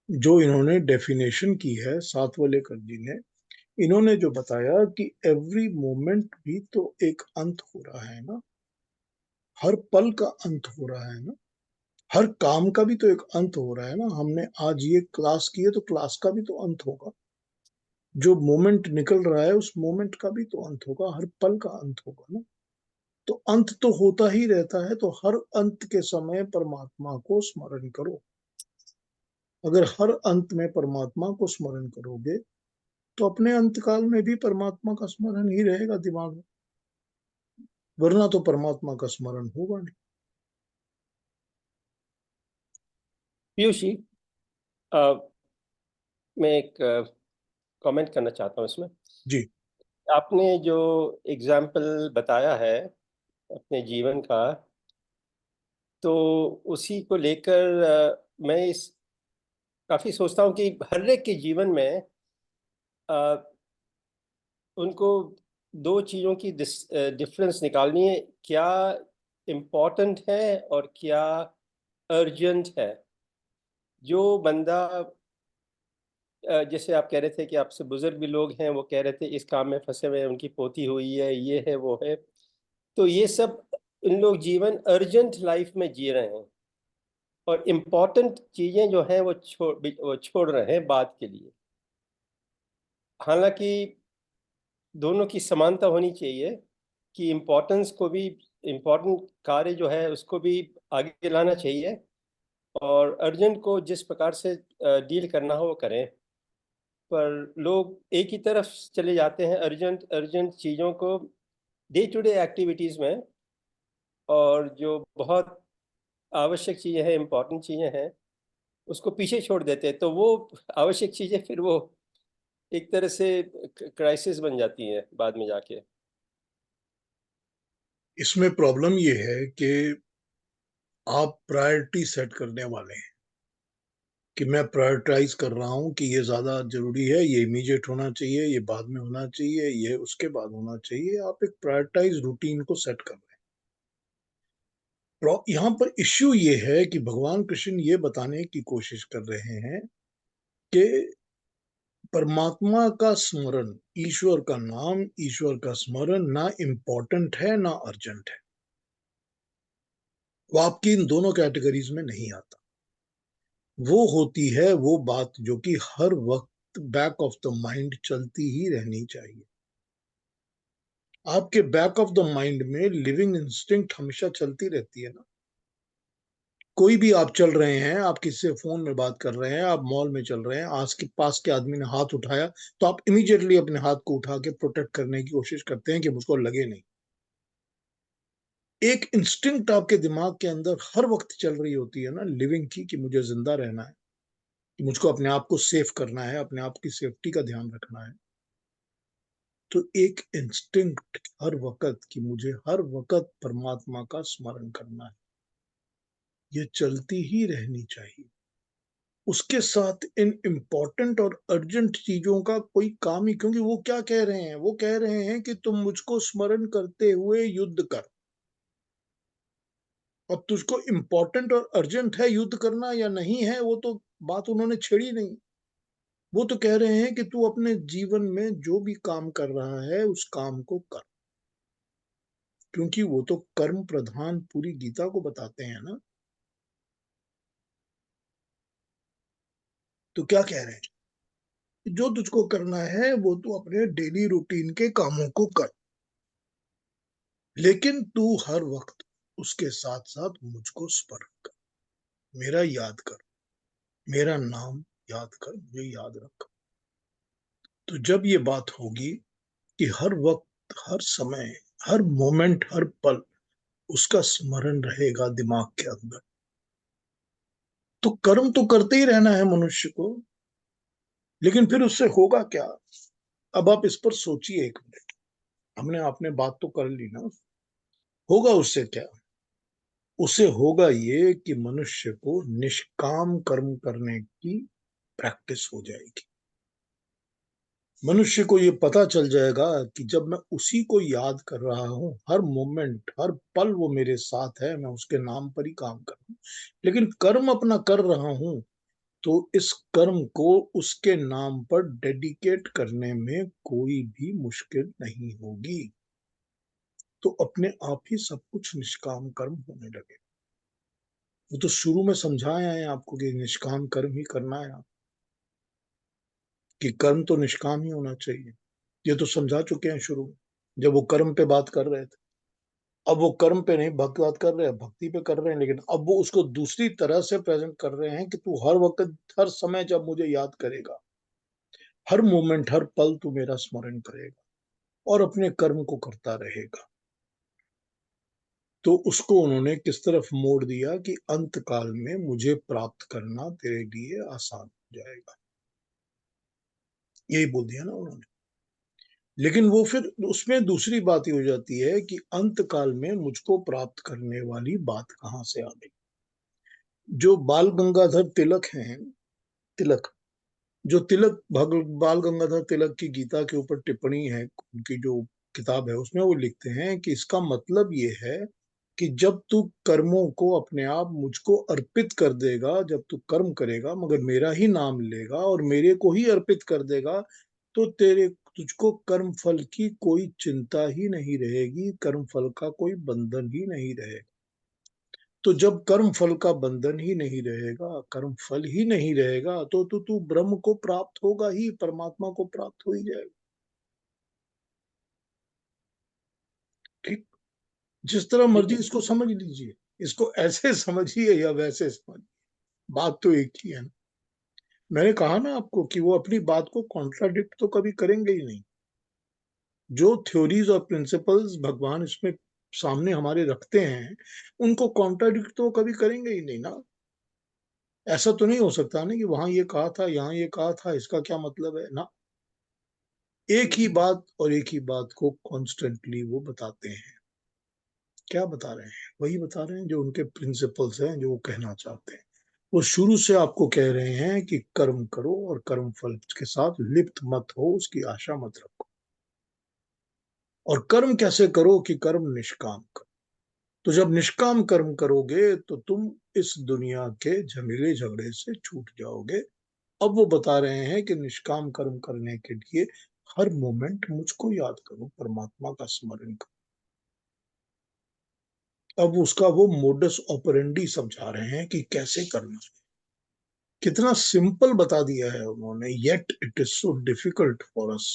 जो इन्होंने डेफिनेशन की है सातवलेकर जी ने, इन्होंने जो बताया कि एवरी मोमेंट भी तो एक अंत हो रहा है ना, हर पल का अंत हो रहा है ना, हर काम का भी तो एक अंत हो रहा है ना। हमने आज ये क्लास की है तो क्लास का भी तो अंत होगा, जो मोमेंट निकल रहा है उस मोमेंट का भी तो अंत होगा, हर पल का अंत होगा ना। तो अंत तो होता ही रहता है, तो हर अंत के समय परमात्मा को स्मरण करो। अगर हर अंत में परमात्मा को स्मरण करोगे तो अपने अंतकाल में भी परमात्मा का स्मरण ही रहेगा दिमाग में, वरना तो परमात्मा का स्मरण होगा नहीं। पीयूष जी, अ, मैं एक कमेंट करना चाहता हूँ इसमें। जी। आपने जो एग्जाम्पल बताया है अपने जीवन का, तो उसी को लेकर मैं इस काफ़ी सोचता हूँ कि हर एक के जीवन में अ, उनको दो चीज़ों की डिफरेंस निकालनी है, क्या इम्पोर्टेंट है और क्या अर्जेंट है। जो बंदा जैसे आप कह रहे थे कि आपसे बुजुर्ग भी लोग हैं, वो कह रहे थे इस काम में फंसे हुए हैं, उनकी पोती हुई है, ये है वो है, तो ये सब इन लोग जीवन अर्जेंट लाइफ में जी रहे हैं और इम्पोर्टेंट चीज़ें जो हैं वो छोड़ रहे हैं बाद के लिए। हालांकि दोनों की समानता होनी चाहिए कि इम्पोर्टेंस को भी, इम्पोर्टेंट कार्य जो है उसको भी आगे लाना चाहिए और अर्जेंट को जिस प्रकार से डील करना हो वो करें। पर लोग एक ही तरफ चले जाते हैं अर्जेंट अर्जेंट चीज़ों को डे टू डे एक्टिविटीज़ में, और जो बहुत आवश्यक चीज़ें हैं, इम्पोर्टेंट चीज़ें हैं, उसको पीछे छोड़ देते हैं। तो वो आवश्यक चीज़ें फिर वो एक तरह से क्राइसिस बन जाती हैं बाद में जाके। इसमें प्रॉब्लम ये है कि आप प्रायोरिटी सेट करने वाले हैं कि मैं प्रायोरिटाइज कर रहा हूं कि ये ज्यादा जरूरी है, ये इमीडिएट होना चाहिए, ये बाद में होना चाहिए, ये उसके बाद होना चाहिए। आप एक प्रायोरिटाइज रूटीन को सेट कर रहे हैं। यहाँ पर इश्यू ये है कि भगवान कृष्ण ये बताने की कोशिश कर रहे हैं कि परमात्मा का स्मरण, ईश्वर का नाम, ईश्वर का स्मरण ना इम्पोर्टेंट है ना अर्जेंट है। वो आपकी इन दोनों कैटेगरीज में नहीं आता। वो होती है वो बात जो कि हर वक्त बैक ऑफ द माइंड चलती ही रहनी चाहिए। आपके बैक ऑफ द माइंड में लिविंग इंस्टिंक्ट हमेशा चलती रहती है ना। कोई भी आप चल रहे हैं, आप किसी से फोन में बात कर रहे हैं, आप मॉल में चल रहे हैं, आस के पास के आदमी ने हाथ उठाया तो आप इमीडिएटली अपने हाथ को उठा के प्रोटेक्ट करने की कोशिश करते हैं कि मुझको लगे नहीं। एक इंस्टिंक्ट आपके दिमाग के अंदर हर वक्त चल रही होती है ना लिविंग की, कि मुझे जिंदा रहना है, कि मुझको अपने आप को सेफ करना है, अपने आप की सेफ्टी का ध्यान रखना है। तो एक इंस्टिंक्ट हर वक्त कि मुझे हर वक्त परमात्मा का स्मरण करना है, ये चलती ही रहनी चाहिए। उसके साथ इन इम्पोर्टेंट और अर्जेंट चीजों का कोई काम ही, क्योंकि वो क्या कह रहे हैं, वो कह रहे हैं कि तुम मुझको स्मरण करते हुए युद्ध कर। अब तुझको इम्पोर्टेंट और अर्जेंट है युद्ध करना या नहीं है, वो तो बात उन्होंने छेड़ी नहीं। वो तो कह रहे हैं कि तू अपने जीवन में जो भी काम कर रहा है उस काम को कर। क्योंकि वो तो कर्म प्रधान पूरी गीता को बताते हैं ना। तो क्या कह रहे हैं, जो तुझको करना है वो तू अपने डेली रूटीन के कामों को कर, लेकिन तू हर वक्त उसके साथ साथ मुझको स्मरण कर, मेरा याद कर, मेरा नाम याद कर, मुझे याद रख। तो जब ये बात होगी कि हर वक्त, हर समय, हर मोमेंट, हर पल उसका स्मरण रहेगा दिमाग के अंदर, तो कर्म तो करते ही रहना है मनुष्य को। लेकिन फिर उससे होगा क्या? अब आप इस पर सोचिए एक मिनट। हमने आपने बात तो कर ली ना, होगा उससे क्या? उससे होगा ये कि मनुष्य को निष्काम कर्म करने की प्रैक्टिस हो जाएगी। मनुष्य को ये पता चल जाएगा कि जब मैं उसी को याद कर रहा हूं, हर मोमेंट, हर पल वो मेरे साथ है, मैं उसके नाम पर ही काम कर रहा हूं, लेकिन कर्म अपना कर रहा हूं, तो इस कर्म को उसके नाम पर डेडिकेट करने में कोई भी मुश्किल नहीं होगी। तो अपने आप ही सब कुछ निष्काम कर्म होने लगे। वो तो शुरू में समझाया है आपको कि निष्काम कर्म ही करना है, आप कि कर्म तो निष्काम ही होना चाहिए। ये तो समझा चुके हैं शुरू में, जब वो कर्म पे बात कर रहे थे। अब वो कर्म पे नहीं भक्ति बात कर रहे हैं, भक्ति पे कर रहे हैं, लेकिन अब वो उसको दूसरी तरह से प्रेजेंट कर रहे हैं कि तू हर वक्त, हर समय जब मुझे याद करेगा, हर मोमेंट, हर पल तू मेरा स्मरण करेगा और अपने कर्म को करता रहेगा। तो उसको उन्होंने किस तरफ मोड़ दिया कि अंत काल में मुझे प्राप्त करना तेरे लिए आसान हो जाएगा, यही बोल दिया ना उन्होंने। लेकिन वो फिर उसमें दूसरी बात ही हो जाती है कि अंत काल में मुझको प्राप्त करने वाली बात कहां से आ गई? जो बाल गंगाधर तिलक हैं, तिलक, जो तिलक बाल गंगाधर तिलक की गीता के ऊपर टिप्पणी है, उनकी जो किताब है, उसमें वो लिखते हैं कि इसका मतलब ये है कि जब तू कर्मों को अपने आप मुझको अर्पित कर देगा, जब तू कर्म करेगा मगर मेरा ही नाम लेगा और मेरे को ही अर्पित कर देगा, तो तेरे तुझको कर्म फल की कोई चिंता ही नहीं रहेगी, कर्म फल का कोई बंधन ही नहीं रहेगा। तो जब कर्म फल का बंधन ही नहीं रहेगा, कर्म फल ही नहीं रहेगा, तो तू ब्रह्म को प्राप्त होगा ही, परमात्मा को प्राप्त हो ही जाएगा। ठीक? जिस तरह ठीक मर्जी है। इसको समझ लीजिए, इसको ऐसे समझिए या वैसे समझिए, बात तो एक ही है ना। मैंने कहा ना आपको कि वो अपनी बात को कॉन्ट्राडिक्ट तो कभी करेंगे ही नहीं। जो थ्योरीज और प्रिंसिपल्स भगवान इसमें सामने हमारे रखते हैं, उनको कॉन्ट्राडिक्ट तो कभी करेंगे ही नहीं ना। ऐसा तो नहीं हो सकता ना कि वहां ये कहा था, यहाँ ये कहा था, इसका क्या मतलब है ना। एक ही बात और एक ही बात को कॉन्स्टेंटली वो बताते हैं। क्या बता रहे हैं? वही बता रहे हैं जो उनके प्रिंसिपल्स हैं, जो वो कहना चाहते हैं। वो शुरू से आपको कह रहे हैं कि कर्म करो और कर्म फल के साथ लिप्त मत हो, उसकी आशा मत रखो। और कर्म कैसे करो? कि कर्म निष्काम करो। तो जब निष्काम कर्म करोगे तो तुम इस दुनिया के झमेले झगड़े से छूट जाओगे। अब वो बता रहे हैं कि निष्काम कर्म करने के लिए हर मोमेंट मुझको याद करो, परमात्मा का स्मरण करो। अब उसका वो मोडस ऑपरेंडी समझा रहे हैं कि कैसे करना है। कितना सिंपल बता दिया है उन्होंने, yet it is so difficult for us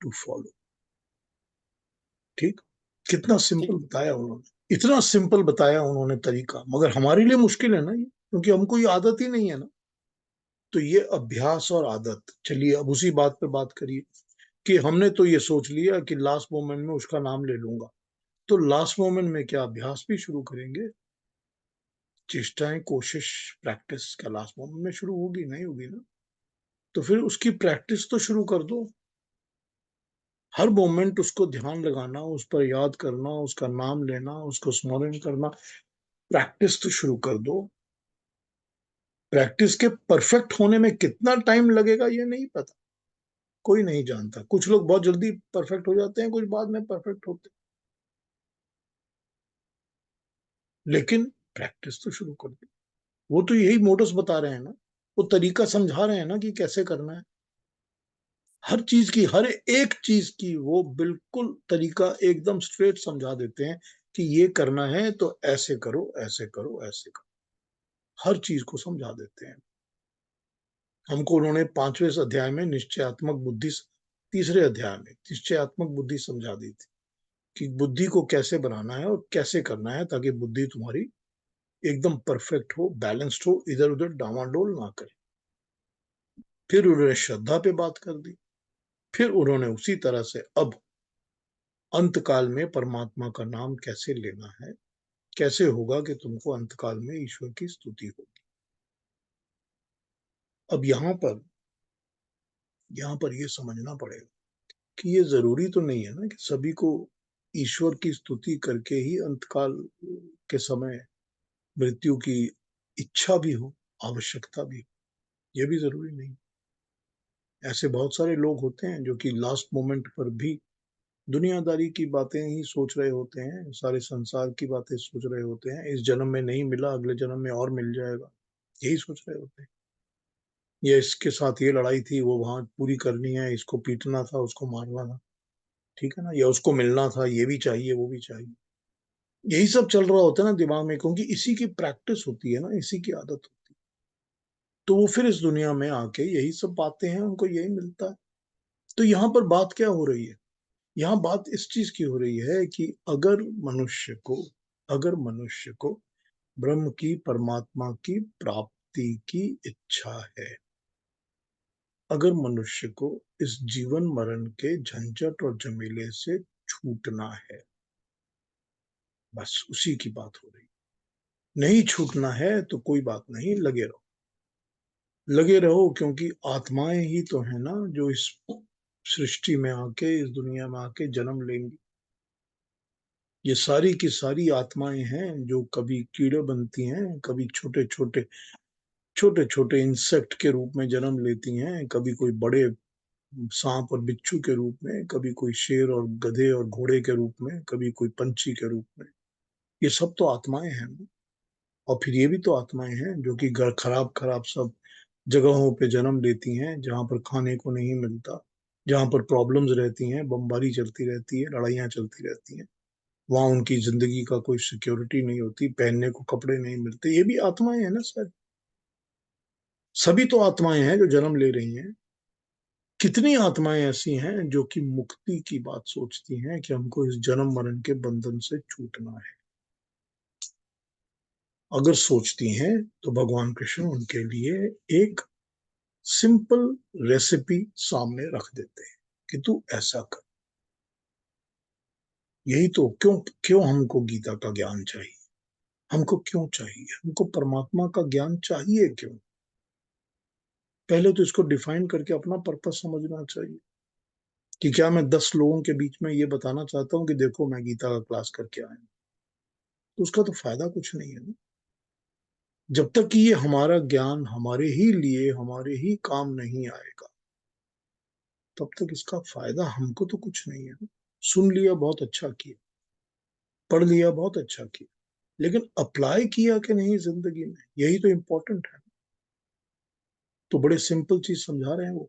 to follow. ठीक? कितना सिंपल ठीक। बताया उन्होंने, इतना सिंपल बताया उन्होंने तरीका, मगर हमारे लिए मुश्किल है ना ये, क्योंकि हमको ये आदत ही नहीं है ना। तो ये अभ्यास और आदत, चलिए अब उसी बात पे बात करिए कि हमने तो ये सोच लिया कि लास्ट मोमेंट में उसका नाम ले लूंगा, तो लास्ट मोमेंट में क्या अभ्यास भी शुरू करेंगे? चेष्टाएं, कोशिश, प्रैक्टिस क्या लास्ट मोमेंट में शुरू होगी? नहीं होगी ना। तो फिर उसकी प्रैक्टिस तो शुरू कर दो। हर मोमेंट उसको ध्यान लगाना, उस पर याद करना, उसका नाम लेना, उसको स्मरण करना, प्रैक्टिस तो शुरू कर दो। प्रैक्टिस के परफेक्ट होने में कितना टाइम लगेगा ये नहीं पता, कोई नहीं जानता। कुछ लोग बहुत जल्दी परफेक्ट हो जाते हैं, कुछ बाद में परफेक्ट होते हैं, लेकिन प्रैक्टिस तो शुरू कर दो। वो तो यही मोडस बता रहे हैं ना, वो तरीका समझा रहे हैं ना कि कैसे करना है। हर चीज की, हर एक चीज की वो बिल्कुल तरीका एकदम स्ट्रेट समझा देते हैं कि ये करना है तो ऐसे करो, ऐसे करो, ऐसे करो। हर चीज को समझा देते हैं। हमको उन्होंने 5वें अध्याय में निश्चयात्मक बुद्धि, तीसरे अध्याय में निश्चयात्मक बुद्धि समझा दी थी कि बुद्धि को कैसे बनाना है और कैसे करना है ताकि बुद्धि तुम्हारी एकदम परफेक्ट हो, बैलेंस्ड हो, इधर उधर डावाडोल ना करे। फिर उन्होंने श्रद्धा पे बात कर दी। फिर उन्होंने उसी तरह से अब अंत काल में परमात्मा का नाम कैसे लेना है, कैसे होगा कि तुमको अंत काल में ईश्वर की स्तुति होगी। अब यहाँ पर ये समझना पड़ेगा कि ये जरूरी तो नहीं है ना कि सभी को ईश्वर की स्तुति करके ही अंतकाल के समय मृत्यु की इच्छा भी हो, आवश्यकता भी हो। ये भी जरूरी नहीं। ऐसे बहुत सारे लोग होते हैं जो कि लास्ट मोमेंट पर भी दुनियादारी की बातें ही सोच रहे होते हैं, सारे संसार की बातें सोच रहे होते हैं। इस जन्म में नहीं मिला, अगले जन्म में और मिल जाएगा, यही सोच रहे होते हैं। या इसके साथ ये लड़ाई थी, वो वहां पूरी करनी है, इसको पीटना था, उसको मारना था, ठीक है ना, या उसको मिलना था, ये भी चाहिए, वो भी चाहिए। यही सब चल रहा होता है ना दिमाग में, क्योंकि इसी की प्रैक्टिस होती है ना, इसी की आदत होती है। तो वो फिर इस दुनिया में आके यही सब बातें हैं, उनको यही मिलता है। तो यहाँ पर बात क्या हो रही है? यहाँ बात इस चीज की हो रही है कि अगर मनुष्य को ब्रह्म की, परमात्मा की प्राप्ति की इच्छा है, अगर मनुष्य को इस जीवन मरण के झंझट और झमेले से छूटना है, बस उसी की बात हो रही है। नहीं छूटना है तो कोई बात नहीं, लगे रहो, लगे रहो, क्योंकि आत्माएं ही तो है ना जो इस सृष्टि में आके, इस दुनिया में आके जन्म लेंगी। ये सारी की सारी आत्माएं हैं जो कभी कीड़े बनती हैं, कभी छोटे छोटे इंसेक्ट के रूप में जन्म लेती हैं, कभी कोई बड़े सांप और बिच्छू के रूप में, कभी कोई शेर और गधे और घोड़े के रूप में, कभी कोई पंछी के रूप में। ये सब तो आत्माएं हैं। और फिर ये भी तो आत्माएं हैं जो कि घर खराब खराब सब जगहों पे जन्म लेती हैं, जहां पर खाने को नहीं मिलता, जहां पर प्रॉब्लम्स रहती हैं, बमबारी चलती रहती है, लड़ाइयां चलती रहती हैं। वहां उनकी जिंदगी का कोई सिक्योरिटी नहीं होती, पहनने को कपड़े नहीं मिलते। ये भी आत्माएं हैं ना सर। सभी तो आत्माएं हैं जो जन्म ले रही हैं। कितनी आत्माएं ऐसी हैं जो कि मुक्ति की बात सोचती हैं कि हमको इस जन्म मरण के बंधन से छूटना है। अगर सोचती हैं तो भगवान कृष्ण उनके लिए एक सिंपल रेसिपी सामने रख देते हैं कि तू ऐसा कर। यही तो, क्यों क्यों हमको गीता का ज्ञान चाहिए? हमको क्यों चाहिए? हमको परमात्मा का ज्ञान चाहिए क्यों? पहले तो इसको डिफाइन करके अपना पर्पस समझना चाहिए कि क्या मैं 10 लोगों के बीच में ये बताना चाहता हूँ कि देखो मैं गीता का क्लास करके आया हूँ, तो उसका तो फायदा कुछ नहीं है ना। जब तक कि ये हमारा ज्ञान हमारे ही लिए, हमारे ही काम नहीं आएगा, तब तक इसका फायदा हमको तो कुछ नहीं है ना। सुन लिया, बहुत अच्छा किया, पढ़ लिया, बहुत अच्छा किया, लेकिन अप्लाई किया कि नहीं जिंदगी में, यही तो इम्पोर्टेंट है। तो बड़े सिंपल चीज समझा रहे हैं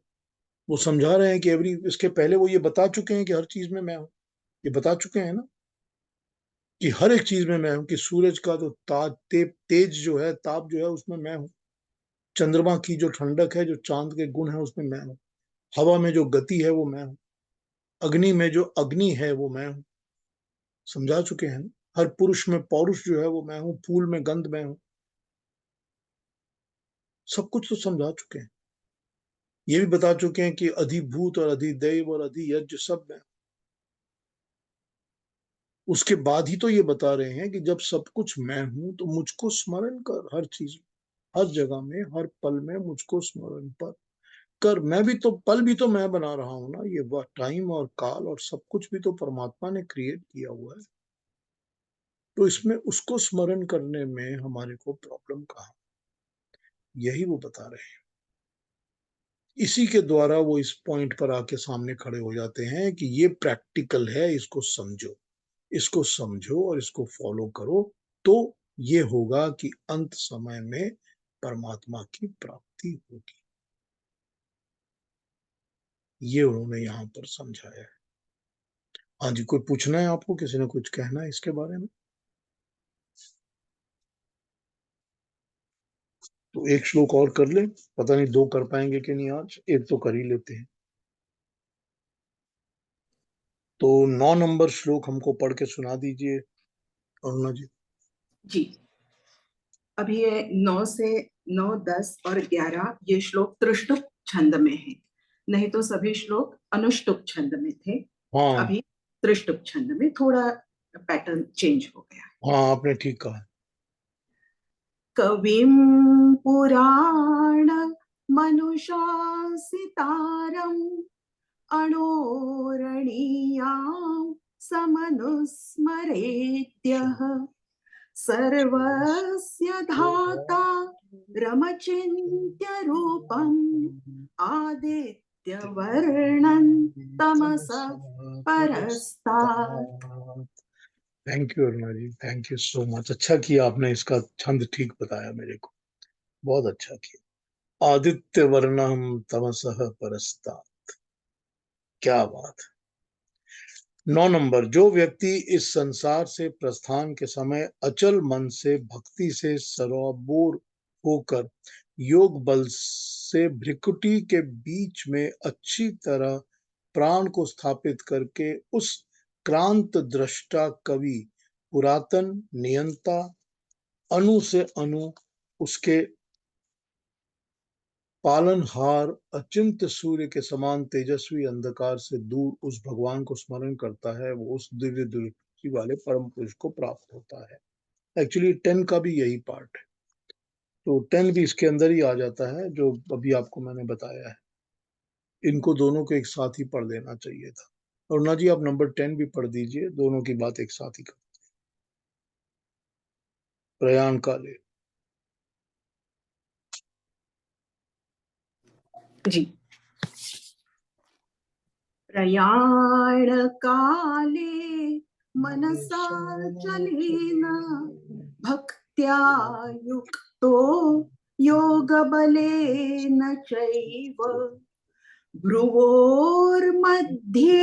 वो समझा रहे हैं कि एवरी, इसके पहले वो ये बता चुके हैं कि हर चीज में मैं हूँ। ये बता चुके हैं ना कि हर एक चीज में मैं हूँ, कि सूरज का जो तेज जो है, ताप जो है, उसमें मैं हूँ। चंद्रमा की जो ठंडक है, जो चांद के गुण है, उसमें मैं हूँ। हवा में जो गति है वो मैं हूँ। अग्नि में जो अग्नि है वो मैं हूँ। समझा चुके हैं ना। हर पुरुष में पौरुष जो है वो मैं हूँ। फूल में गंध मैं हूँ। सब कुछ तो समझा चुके हैं। ये भी बता चुके हैं कि अधिभूत और अधिदैव और अधियज्ञ सब मैं। उसके बाद ही तो ये बता रहे हैं कि जब सब कुछ मैं हूं तो मुझको स्मरण कर, हर चीज, हर जगह में, हर पल में मुझको स्मरण पर कर। मैं भी तो, पल भी तो मैं बना रहा हूं ना। ये वह टाइम और काल और सब कुछ भी तो परमात्मा ने क्रिएट किया हुआ है। तो इसमें उसको स्मरण करने में हमारे को प्रॉब्लम कहाँ? यही वो बता रहे हैं। इसी के द्वारा वो इस पॉइंट पर आके सामने खड़े हो जाते हैं कि ये प्रैक्टिकल है, इसको समझो, इसको समझो और इसको फॉलो करो, तो ये होगा कि अंत समय में परमात्मा की प्राप्ति होगी। ये उन्होंने यहाँ पर समझाया है। हाँ जी, कोई पूछना है आपको, किसी ने कुछ कहना है इसके बारे में? तो एक श्लोक और कर ले, पता नहीं 2 कर पाएंगे कि नहीं, आज एक तो कर ही लेते हैं। तो 9 नंबर श्लोक हमको पढ़ के सुना दीजिए अरुणा जी। जी, अभी ये 9 से 9, 10 और 11 ये श्लोक त्रिष्टुप छंद में है, नहीं तो सभी श्लोक अनुष्टुप छंद में थे। हाँ अभी त्रिष्टुप छंद में थोड़ा पैटर्न चेंज हो गया। हाँ, आपने ठीक कहा। कविं पुराण मनुषासितारम् अणोरणीयां समनुस्मरेत्यः सर्वस्य धाता रमचिन्त्य रूपम् आदित्यवर्णं तमसः परस्तात्। Thank you Aruna ji, thank you so much. अच्छा किया आपने इसका छंद ठीक बताया मेरे को, बहुत अच्छा किया। आदित्य वर्णम तमसः परस्तात्, क्या बात। 9 नंबर, जो व्यक्ति इस संसार से प्रस्थान के समय अचल मन से भक्ति से सरोबोर होकर योग बल से भ्रिकुटी के बीच में अच्छी तरह प्राण को स्थापित करके उस क्रांत दृष्टा कवि पुरातन नियंता अणु से अणु उसके पालनहार अचिंत्य सूर्य के समान तेजस्वी अंधकार से दूर उस भगवान को स्मरण करता है, वो उस दिव्य दृष्टि वाले परम पुरुष को प्राप्त होता है। एक्चुअली 10 का भी यही पार्ट है, तो 10 भी इसके अंदर ही आ जाता है जो अभी आपको मैंने बताया है। इनको दोनों को एक साथ ही पढ़ देना चाहिए था। और ना जी, आप नंबर 10 भी पढ़ दीजिए, दोनों की बात एक साथ ही कर। प्रयाण काले। जी, प्रयाण काले मनसा चलेन भक्त्या युक्तो योगबलेन चैव भ्रुवोर्मध्ये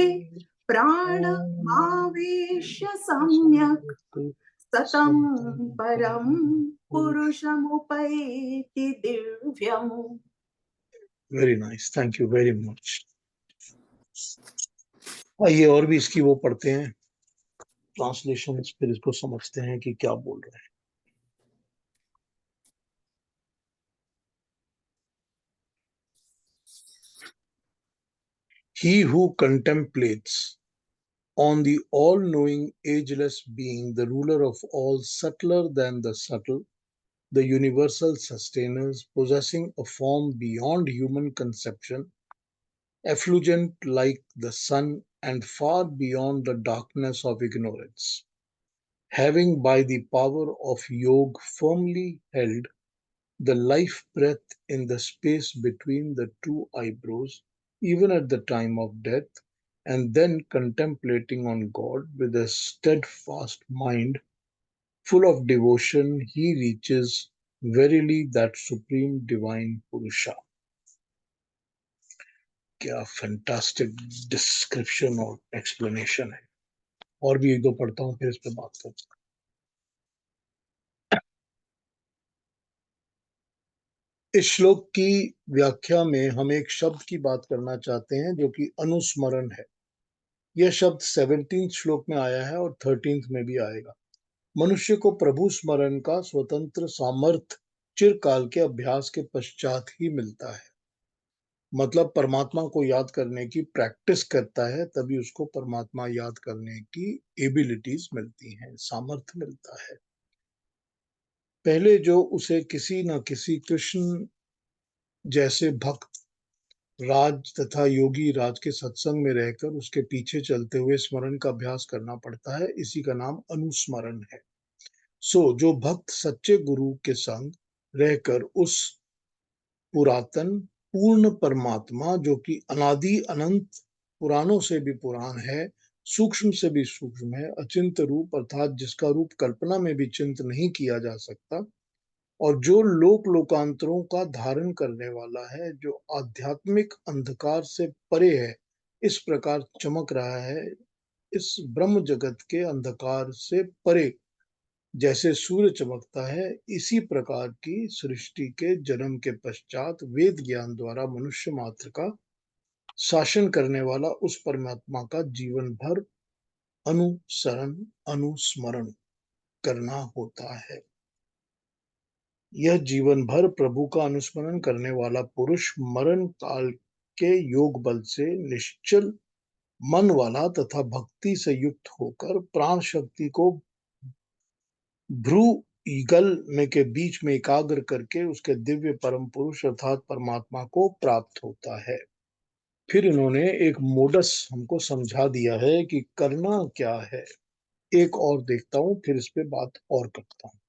प्राणमावेश्य सम्यक् सतं परं पुरुषमुपैति दिव्यम्। Very nice, thank you very much. आइए और भी इसकी वो पढ़ते हैं ट्रांसलेशन, फिर इसको समझते हैं कि क्या बोल रहे हैं। He who contemplates on the all-knowing, ageless being, the ruler of all, subtler than the subtle, the universal sustainers, possessing a form beyond human conception, effulgent like the sun and far beyond the darkness of ignorance, having by the power of yoga firmly held the life breath in the space between the two eyebrows, even at the time of death, and then contemplating on God with a steadfast mind, full of devotion, he reaches verily that supreme divine Purusha. क्या फैंटास्टिक डिस्क्रिप्शन और एक्सप्लेनेशन है। और भी एक दो पढ़ता हूँ, फिर इस पे बात करते हैं। इस श्लोक की व्याख्या में हम एक शब्द की बात करना चाहते हैं जो कि अनुस्मरण है। यह शब्द 17th श्लोक में आया है और 13th में भी आएगा। मनुष्य को प्रभु स्मरण का स्वतंत्र सामर्थ्य चिरकाल के अभ्यास के पश्चात ही मिलता है। मतलब परमात्मा को याद करने की प्रैक्टिस करता है तभी उसको परमात्मा याद करने की एबिलिटीज मिलती हैं, सामर्थ्य मिलता है। पहले जो उसे किसी न किसी कृष्ण जैसे भक्त राज तथा योगी राज के सत्संग में रहकर उसके पीछे चलते हुए स्मरण का अभ्यास करना पड़ता है, इसी का नाम अनुस्मरण है। जो भक्त सच्चे गुरु के संग रहकर उस पुरातन पूर्ण परमात्मा जो कि अनादि अनंत पुराणों से भी पुराण है, सूक्ष्म से भी सूक्ष्म है, अचिंत रूप अर्थात जिसका रूप कल्पना में भी चिंत नहीं किया जा सकता, और जो लोक लोकांतरों का धारण करने वाला है, जो आध्यात्मिक अंधकार से परे है, इस प्रकार चमक रहा है इस ब्रह्म जगत के अंधकार से परे, जैसे सूर्य चमकता है। इसी प्रकार की सृष्टि के जन्म के पश्चात वेद ज्ञान द्वारा मनुष्य मात्र का शासन करने वाला उस परमात्मा का जीवन भर अनुसरण अनुस्मरण करना होता है। यह जीवन भर प्रभु का अनुस्मरण करने वाला पुरुष मरण काल के योग बल से निश्चल मन वाला तथा भक्ति से युक्त होकर प्राण शक्ति को भ्रू ईगल में के बीच में एकाग्र करके उसके दिव्य परम पुरुष अर्थात परमात्मा को प्राप्त होता है। फिर इन्होंने एक मोडस हमको समझा दिया है कि करना क्या है। एक और देखता हूं, फिर इस पे बात और करता हूं।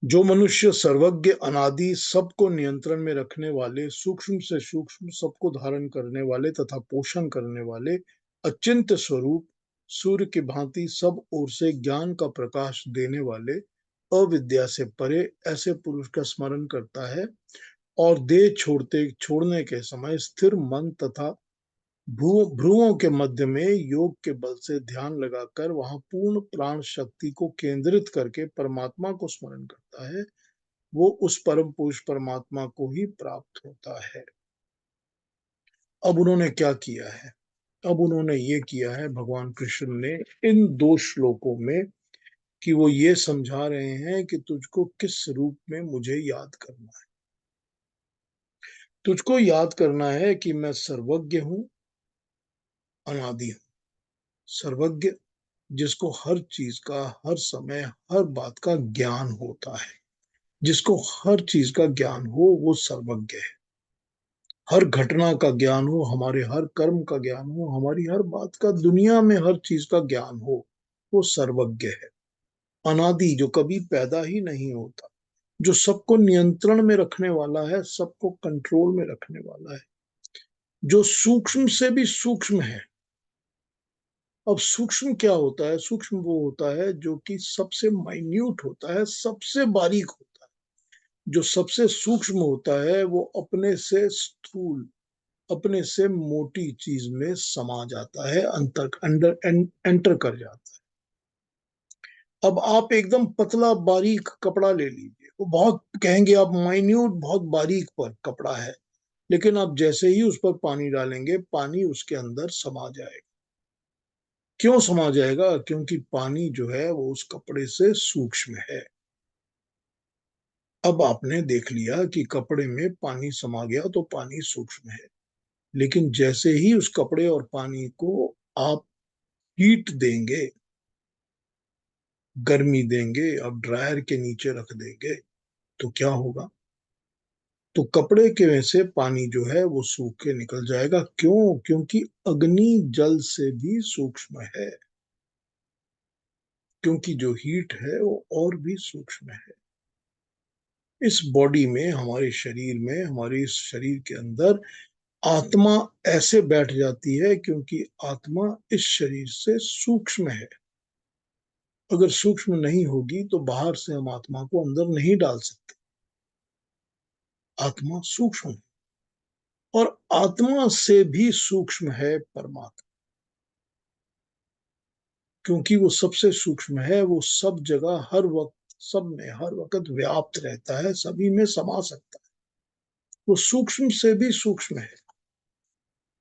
जो मनुष्य सर्वज्ञ अनादि सबको नियंत्रण में रखने वाले, सूक्ष्म से सूक्ष्म सबको धारण करने वाले तथा पोषण करने वाले अचिंत स्वरूप सूर्य की भांति सब ओर से ज्ञान का प्रकाश देने वाले अविद्या से परे ऐसे पुरुष का स्मरण करता है और देह छोड़ने के समय स्थिर मन तथा भ्रुवों के मध्य में योग के बल से ध्यान लगाकर वहां पूर्ण प्राण शक्ति को केंद्रित करके परमात्मा को स्मरण करता है, वो उस परम पुरुष परमात्मा को ही प्राप्त होता है। अब उन्होंने क्या किया है? अब उन्होंने ये किया है भगवान कृष्ण ने इन 2 श्लोकों में कि वो ये समझा रहे हैं कि तुझको किस रूप में मुझे याद करना है। तुझको याद करना है कि मैं सर्वज्ञ हूं, अनादि हूं। सर्वज्ञ जिसको हर चीज का, हर समय, हर बात का ज्ञान होता है, जिसको हर चीज का ज्ञान हो वो सर्वज्ञ है। हर घटना का ज्ञान हो, हमारे हर कर्म का ज्ञान हो, हमारी हर बात का, दुनिया में हर चीज का ज्ञान हो, वो सर्वज्ञ है। अनादि जो कभी पैदा ही नहीं होता, जो सबको नियंत्रण में रखने वाला है, सबको कंट्रोल में रखने वाला है, जो सूक्ष्म से भी सूक्ष्म है। अब सूक्ष्म क्या होता है? सूक्ष्म वो होता है जो कि सबसे माइन्यूट होता है, सबसे बारीक होता है। जो सबसे सूक्ष्म होता है वो अपने से स्थूल, अपने से मोटी चीज में समा जाता है, एंटर कर जाता है। अब आप एकदम पतला बारीक कपड़ा ले लीजिए, वो बहुत कहेंगे आप माइन्यूट, बहुत बारीक पर कपड़ा है, लेकिन आप जैसे ही उस पर पानी डालेंगे, पानी उसके अंदर समा जाएगा। क्यों समा जाएगा? क्योंकि पानी जो है वो उस कपड़े से सूक्ष्म है। अब आपने देख लिया कि कपड़े में पानी समा गया तो पानी सूक्ष्म है, लेकिन जैसे ही उस कपड़े और पानी को आप हीट देंगे, गर्मी देंगे, अब ड्रायर के नीचे रख देंगे, तो क्या होगा? तो कपड़े के में से पानी जो है वो सूख के निकल जाएगा। क्यों? क्योंकि अग्नि जल से भी सूक्ष्म है, क्योंकि जो हीट है वो और भी सूक्ष्म है। इस बॉडी में, हमारे शरीर में, हमारे इस शरीर के अंदर आत्मा ऐसे बैठ जाती है क्योंकि आत्मा इस शरीर से सूक्ष्म है। अगर सूक्ष्म नहीं होगी तो बाहर से हम आत्मा को अंदर नहीं डाल सकते। आत्मा सूक्ष्म है और आत्मा से भी सूक्ष्म है परमात्मा, क्योंकि वो सबसे सूक्ष्म है। वो सब जगह, हर वक्त, सब में, हर वक्त व्याप्त रहता है, सभी में समा सकता है। वो सूक्ष्म से भी सूक्ष्म है।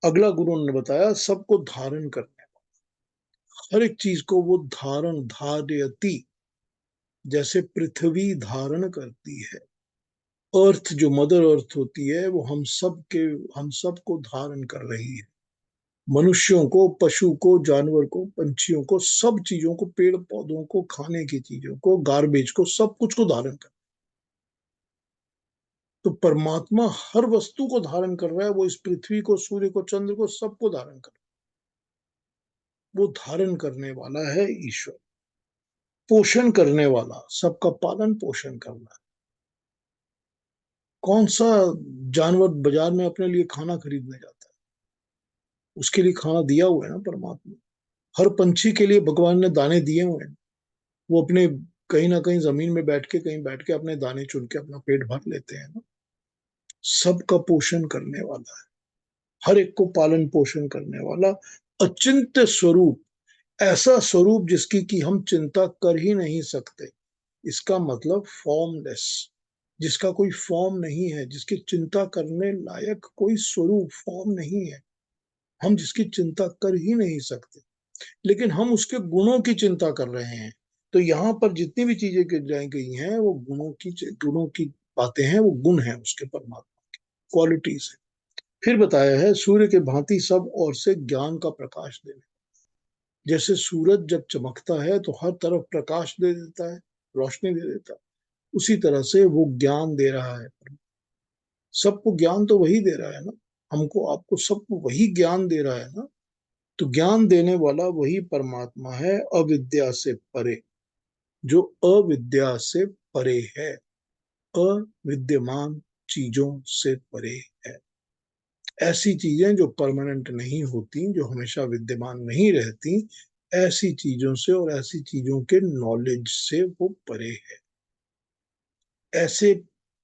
अगला गुरु ने बताया सबको धारण करने, हर एक चीज को वो धारण, धार्यति, जैसे पृथ्वी धारण करती है। अर्थ जो मदर अर्थ होती है वो हम सब को धारण कर रही है। मनुष्यों को, पशु को, जानवर को, पंछियों को, सब चीजों को, पेड़ पौधों को, खाने की चीजों को, गार्बेज को, सब कुछ को धारण कर। तो परमात्मा हर वस्तु को धारण कर रहा है। वो इस पृथ्वी को, सूर्य को, चंद्र को, सबको धारण कर रहा है। वो धारण करने वाला है ईश्वर, पोषण करने वाला, सबका पालन पोषण करना। कौन सा जानवर बाजार में अपने लिए खाना खरीदने जाता है? उसके लिए खाना दिया हुआ है ना परमात्मा। हर पंछी के लिए भगवान ने दाने दिए हुए हैं। वो अपने कहीं ना कहीं जमीन में बैठ के, कहीं बैठ के अपने दाने चुन के अपना पेट भर लेते हैं ना। सबका पोषण करने वाला है, हर एक को पालन पोषण करने वाला अचिंत्य स्वरूप, ऐसा स्वरूप जिसकी कि हम चिंता कर ही नहीं सकते। इसका मतलब फॉर्मलेस, जिसका कोई फॉर्म नहीं है, जिसकी चिंता करने लायक कोई स्वरूप फॉर्म नहीं है, हम जिसकी चिंता कर ही नहीं सकते, लेकिन हम उसके गुणों की चिंता कर रहे हैं। तो यहाँ पर जितनी भी चीजें गिराई गई हैं वो गुणों की बातें हैं, वो गुण है उसके, परमात्मा की क्वालिटीज है। फिर बताया है सूर्य के भांति सब ओर से ज्ञान का प्रकाश देने। जैसे सूरज जब चमकता है तो हर तरफ प्रकाश दे देता है, रोशनी दे देता है, उसी तरह से वो ज्ञान दे रहा है। सबको ज्ञान तो वही दे रहा है ना, हमको आपको सबको वही ज्ञान दे रहा है ना। तो ज्ञान देने वाला वही परमात्मा है, अविद्या से परे, जो अविद्या से परे है, अविद्यमान चीजों से परे है। ऐसी चीजें जो परमानेंट नहीं होती, जो हमेशा विद्यमान नहीं रहती, ऐसी चीजों से और ऐसी चीजों के नॉलेज से वो परे है। ऐसे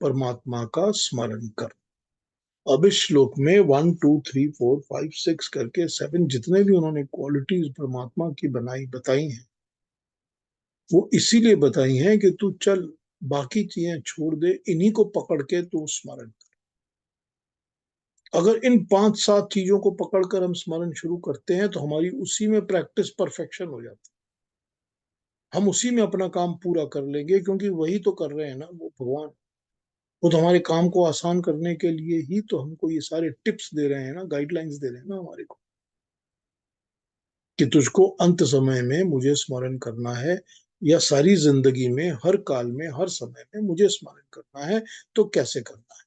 परमात्मा का स्मरण कर। अब इस श्लोक में 1 2 3 4 5 6 करके 7 जितने भी उन्होंने क्वालिटीज परमात्मा की बताई हैं, वो इसीलिए बताई हैं कि तू चल, बाकी चीजें छोड़ दे, इन्हीं को पकड़ के तू स्मरण कर। अगर इन 5 7 चीजों को पकड़कर हम स्मरण शुरू करते हैं तो हमारी उसी में प्रैक्टिस परफेक्शन हो जाती है, हम उसी में अपना काम पूरा कर लेंगे, क्योंकि वही तो कर रहे हैं ना, वो भगवान। वो तो हमारे काम को आसान करने के लिए ही तो हमको ये सारे टिप्स दे रहे हैं ना, गाइडलाइंस दे रहे हैं ना हमारे को, कि तुझको अंत समय में मुझे स्मरण करना है, या सारी जिंदगी में, हर काल में, हर समय में मुझे स्मरण करना है। तो कैसे करना है?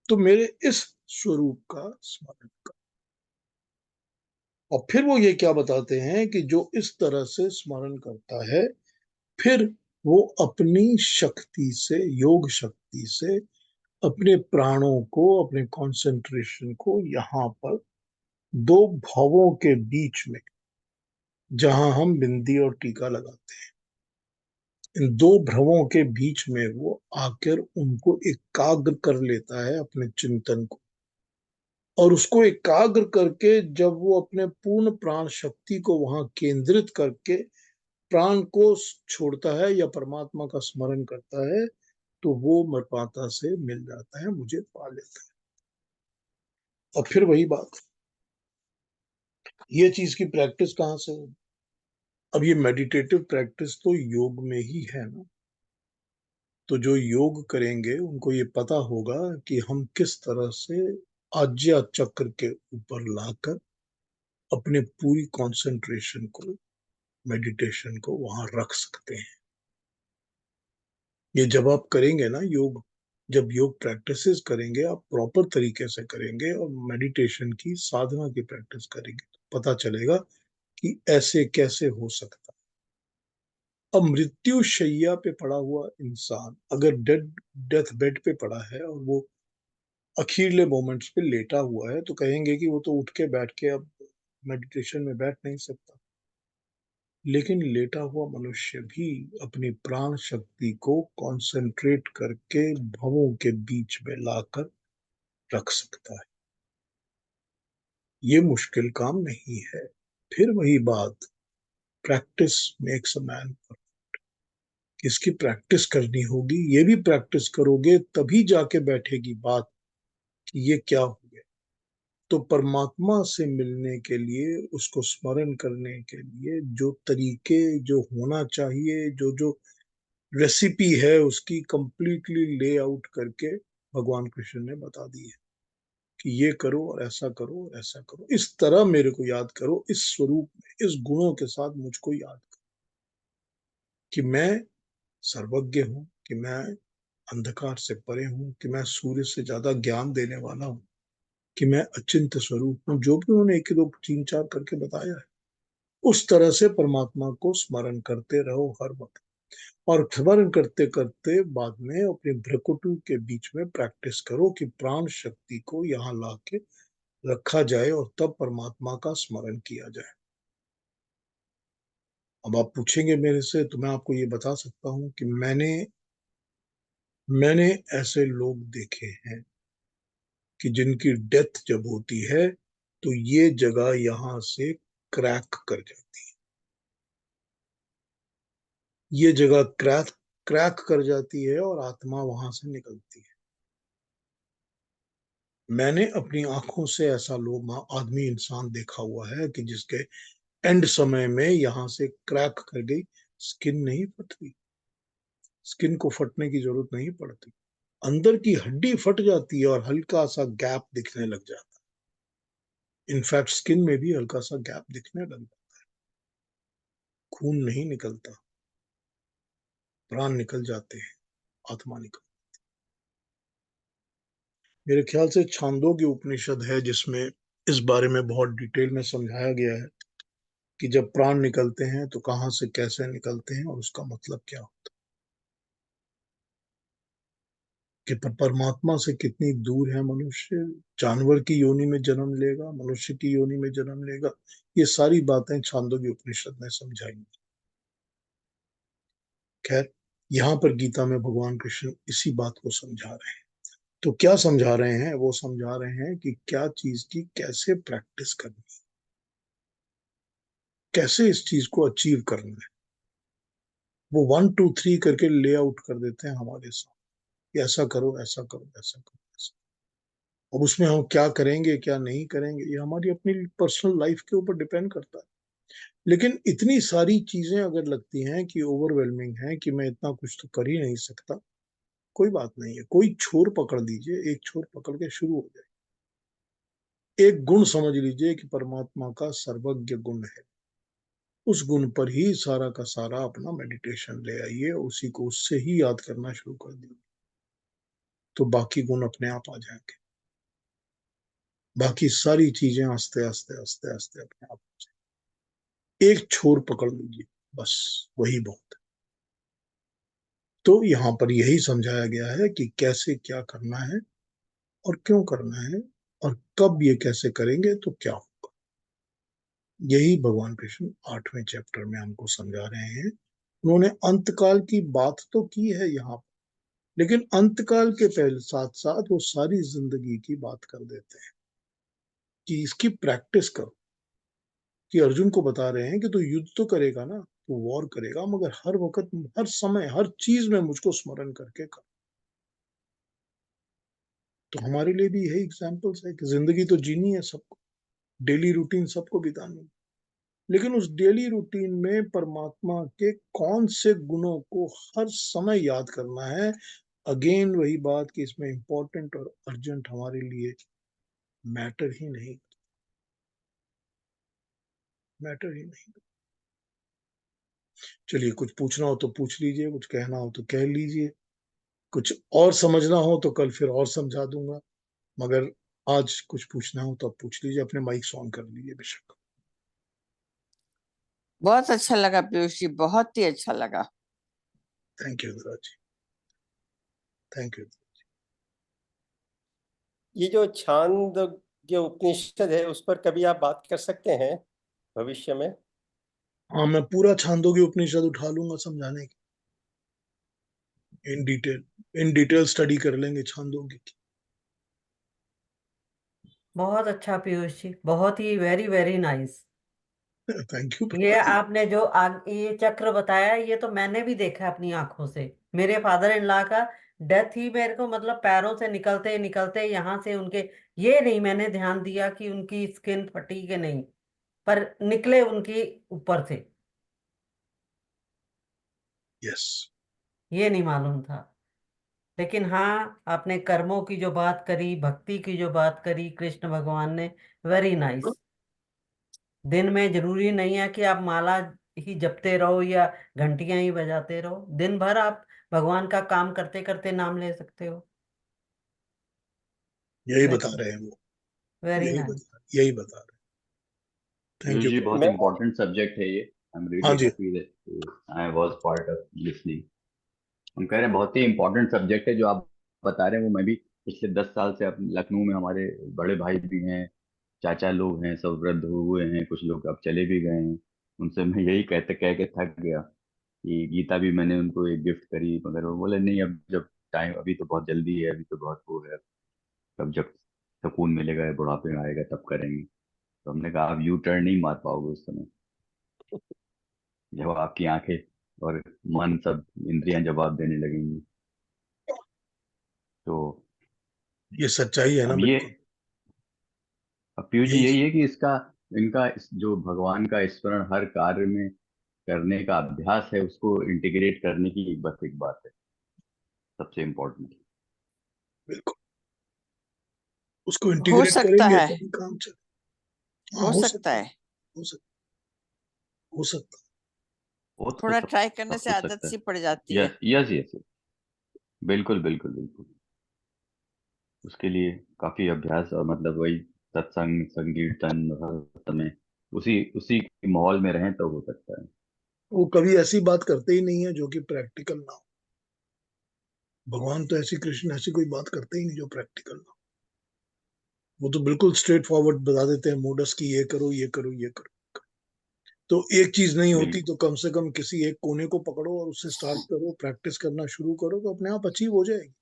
तो मेरे इस स्वरूप का स्मरण कर। और फिर वो ये क्या बताते हैं कि जो इस तरह से स्मरण करता है, फिर वो अपनी शक्ति से, योग शक्ति से, अपने प्राणों को, अपने कंसंट्रेशन को यहाँ पर दो भावों के बीच में, जहां हम बिंदी और टीका लगाते हैं, इन दो भ्रमों के बीच में वो आकर उनको एकाग्र कर लेता है, अपने चिंतन को। और उसको एकाग्र करके जब वो अपने पूर्ण प्राण शक्ति को वहां केंद्रित करके प्राण को छोड़ता है या परमात्मा का स्मरण करता है, तो वो परमात्मा से मिल जाता है, मुझे पा लेता है। और फिर वही बात, ये चीज की प्रैक्टिस कहाँ से हो? अब ये मेडिटेटिव प्रैक्टिस तो योग में ही है ना। तो जो योग करेंगे उनको ये पता होगा कि हम किस तरह से आज्ञा चक्र के ऊपर लाकर अपने पूरी कंसंट्रेशन को, मेडिटेशन को वहां रख सकते हैं। ये जब आप करेंगे ना योग, जब योग प्रैक्टिसेस करेंगे, आप प्रॉपर तरीके से करेंगे और मेडिटेशन की साधना की प्रैक्टिस करेंगे, तो पता चलेगा कि ऐसे कैसे हो सकता। अब मृत्यु शैया पे पड़ा हुआ इंसान अगर डेथ बेड पे पड़ा है और वो अखीरले मोमेंट्स पे लेटा हुआ है, तो कहेंगे कि वो तो उठ के बैठ के अब मेडिटेशन में बैठ नहीं सकता। लेकिन लेटा हुआ मनुष्य भी अपनी प्राण शक्ति को कंसंट्रेट करके भवों के बीच में लाकर रख सकता है। ये मुश्किल काम नहीं है। फिर वही बात, प्रैक्टिस मेक्स अ मैन। इसकी प्रैक्टिस करनी होगी, ये भी प्रैक्टिस करोगे तभी जाके बैठेगी बात कि ये क्या हो गया। तो परमात्मा से मिलने के लिए, उसको स्मरण करने के लिए जो तरीके, जो होना चाहिए, जो जो रेसिपी है, उसकी कंप्लीटली ले आउट करके भगवान कृष्ण ने बता दी है कि ये करो और ऐसा करो और ऐसा करो, इस तरह मेरे को याद करो, इस स्वरूप में, इस गुणों के साथ मुझको याद करो कि मैं सर्वज्ञ हूं, कि मैं अंधकार से परे हूं, कि मैं सूर्य से ज्यादा ज्ञान देने वाला हूं, कि मैं अचिंत्य स्वरूप हूं, जो भी उन्होंने 1 2 3 4 करके बताया है। उस तरह से परमात्मा को स्मरण करते रहो हर वक्त। और स्मरण करते करते बाद में अपने भ्रकुटु के बीच में प्रैक्टिस करो कि प्राण शक्ति को यहाँ ला के रखा जाए और तब परमात्मा का स्मरण किया जाए। अब आप पूछेंगे मेरे से तो मैं आपको ये बता सकता हूं कि मैंने ऐसे लोग देखे हैं कि जिनकी डेथ जब होती है तो ये जगह यहां से क्रैक कर जाती है, ये जगह क्रैक क्रैक कर जाती है और आत्मा वहां से निकलती है। मैंने अपनी आंखों से ऐसा लोग आदमी इंसान देखा हुआ है कि जिसके एंड समय में यहां से क्रैक कर गई, स्किन नहीं फटती, स्किन को फटने की जरूरत नहीं पड़ती, अंदर की हड्डी फट जाती है और हल्का सा गैप दिखने लग जाता है। इनफैक्ट स्किन में भी हल्का सा गैप दिखने लग जाता है, खून नहीं निकलता, प्राण निकल जाते हैं, आत्मा निकल। मेरे ख्याल से छांदोग्य उपनिषद है जिसमें इस बारे में बहुत डिटेल में समझाया गया है कि जब प्राण निकलते हैं तो कहां से कैसे निकलते हैं और उसका मतलब क्या होता है, कि परमात्मा से कितनी दूर है मनुष्य, जानवर की योनि में जन्म लेगा, मनुष्य की योनि में जन्म लेगा, ये सारी बातें छांदोग्य उपनिषद ने समझाई। खैर, यहाँ पर गीता में भगवान कृष्ण इसी बात को समझा रहे हैं। तो क्या समझा रहे हैं? वो समझा रहे हैं कि क्या चीज की कैसे प्रैक्टिस करनी, कैसे इस चीज को अचीव करना है। वो 1 2 3 करके ले आउट कर देते हैं हमारे साथ, ऐसा करो, ऐसा करो, ऐसा करो, ऐसा। अब उसमें हम क्या करेंगे क्या नहीं करेंगे ये हमारी अपनी पर्सनल लाइफ के ऊपर डिपेंड करता है। लेकिन इतनी सारी चीजें अगर लगती हैं कि ओवरवेलमिंग है कि मैं इतना कुछ तो कर ही नहीं सकता, कोई बात नहीं है, कोई छोर पकड़ लीजिए, एक छोर पकड़ के शुरू हो जाए। एक गुण समझ लीजिए कि परमात्मा का सर्वज्ञ गुण है, उस गुण पर ही सारा का सारा अपना मेडिटेशन ले आइए, उसी को उससे ही याद करना शुरू कर दीजिए, तो बाकी गुण अपने आप आ जाएंगे, बाकी सारी चीजें आस्ते आस्ते आस्ते आस्ते अपने आप। एक छोर पकड़ लीजिए, बस वही बहुत है। तो यहाँ पर यही समझाया गया है कि कैसे क्या करना है और क्यों करना है और कब ये कैसे करेंगे तो क्या होगा। यही भगवान कृष्ण 8वें चैप्टर में हमको समझा रहे हैं। उन्होंने अंतकाल की बात तो की है यहाँ, लेकिन अंतकाल के पहले साथ साथ वो सारी जिंदगी की बात कर देते हैं कि इसकी प्रैक्टिस करो। कि अर्जुन को बता रहे हैं कि तू युद्ध तो करेगा ना, तू वॉर करेगा, मगर हर वक्त, हर समय, हर चीज में मुझको स्मरण करके कर। तो हमारे लिए भी यही एग्जाम्पल्स है कि जिंदगी तो जीनी है सबको, डेली रूटीन सबको बितानी है, लेकिन उस डेली रूटीन में परमात्मा के कौन से गुणों को हर समय याद करना है। अगेन वही बात कि इसमें इंपॉर्टेंट और अर्जेंट हमारे लिए मैटर ही नहीं, मैटर ही नहीं। चलिए, कुछ पूछना हो तो पूछ लीजिए, कुछ कहना हो तो कह लीजिए, कुछ और समझना हो तो कल फिर और समझा दूंगा, मगर आज कुछ पूछना हो तो आप पूछ लीजिए, अपने माइक ऑन कर लीजिए बेशक। बहुत अच्छा लगा पीयूष जी, बहुत ही अच्छा लगा। Thank you Dhiraj ji, thank you. ये जो छांदोग्य उपनिषद है उस पर कभी आप बात कर सकते हैं भविष्य में? हाँ, मैं पूरा छांदोग्य उपनिषद उठा लूंगा समझाने की, इन डिटेल स्टडी कर लेंगे छांदोग्य की। बहुत अच्छा पीयूष जी, बहुत ही very very nice. Thank you ये प्रभा जी। आपने जो ये चक्र बताया, ये तो मैंने भी देखा है अपनी आंखों से। मेरे फादर इन लॉ का डेथ ही मेरे को मतलब पैरों से निकलते निकलते यहाँ से उनके, ये नहीं मैंने ध्यान दिया कि उनकी स्किन फटी कि नहीं, पर निकले उनकी ऊपर से, यस। ये नहीं मालूम था। लेकिन हाँ, आपने कर्मों की जो बात करी, भक्ति की जो बात करी कृष्ण भगवान ने, वेरी नाइस। दिन में जरूरी नहीं है कि आप माला ही जपते रहो या घंटियां ही बजाते रहो, दिन भर आप भगवान का काम करते करते नाम ले सकते हो। यही बता रहे हैं वो, वेरी नाइस। यही बता रहे हैं। Thank Piyush you ji, Prabha. बहुत मैं इंपॉर्टेंट सब्जेक्ट है ये। आई एम हाँ रियली जी। Happy that I was part of listening. हम कह रहे हैं बहुत ही इंपॉर्टेंट सब्जेक्ट है जो आप बता रहे हैं, वो मैं भी पिछले 10 साल से अब लखनऊ में, हमारे बड़े भाई भी हैं, चाचा लोग हैं, सब वृद्ध हुए हैं, कुछ लोग अब चले भी गए हैं। उनसे मैं यही कह के थक गया कि गीता भी मैंने उनको एक गिफ्ट करी, मगर वो बोले नहीं, अब जब टाइम, अभी तो बहुत जल्दी है, अभी तो बहुत वो है, तब जब सुकून मिलेगा, बुढ़ापे में आएगा तब करेंगे। तो हमने कहा आप यू टर्न नहीं मार पाओगे उस समय, जब आपकी आंखें और मन सब इंद्रियां जवाब देने लगेंगी। तो ये सच्चाई है ना, अब बिल्कुल पीयूष जी यही। यही है कि जो भगवान का स्मरण हर कार्य में करने का अभ्यास है, उसको इंटीग्रेट करने की बस एक बात है सबसे इम्पोर्टेंट। बिल्कुल उसको हो इंटीग्रेट सकता करेंगे है, तभी काम चले। हाँ, हो हो सकता सकता है, है। हो सकता हो सकता हो तो थोड़ा ट्राई करने सब से कुछ आदत सकता है। सी पड़ जाती है। यस यस यस, बिल्कुल बिल्कुल बिल्कुल। उसके लिए काफी अभ्यास, और मतलब वही सत्संग संकीर्तन हर समय उसी उसी माहौल में रहें तो हो सकता है। वो कभी ऐसी बात करते ही नहीं है जो कि प्रैक्टिकल ना हो। भगवान तो ऐसी, कृष्ण ऐसी कोई बात करते ही नहीं जो प्रैक्टिकल ना हो। वो तो बिल्कुल स्ट्रेट फॉरवर्ड बता देते हैं मोडस की, ये करो ये करो ये करो। तो एक चीज नहीं होती बिल्कुल तो कम से कम किसी एक कोने को पकड़ो और उससे स्टार्ट करो, प्रैक्टिस करना शुरू करो, तो अपने आप अचीव हो जाएगी।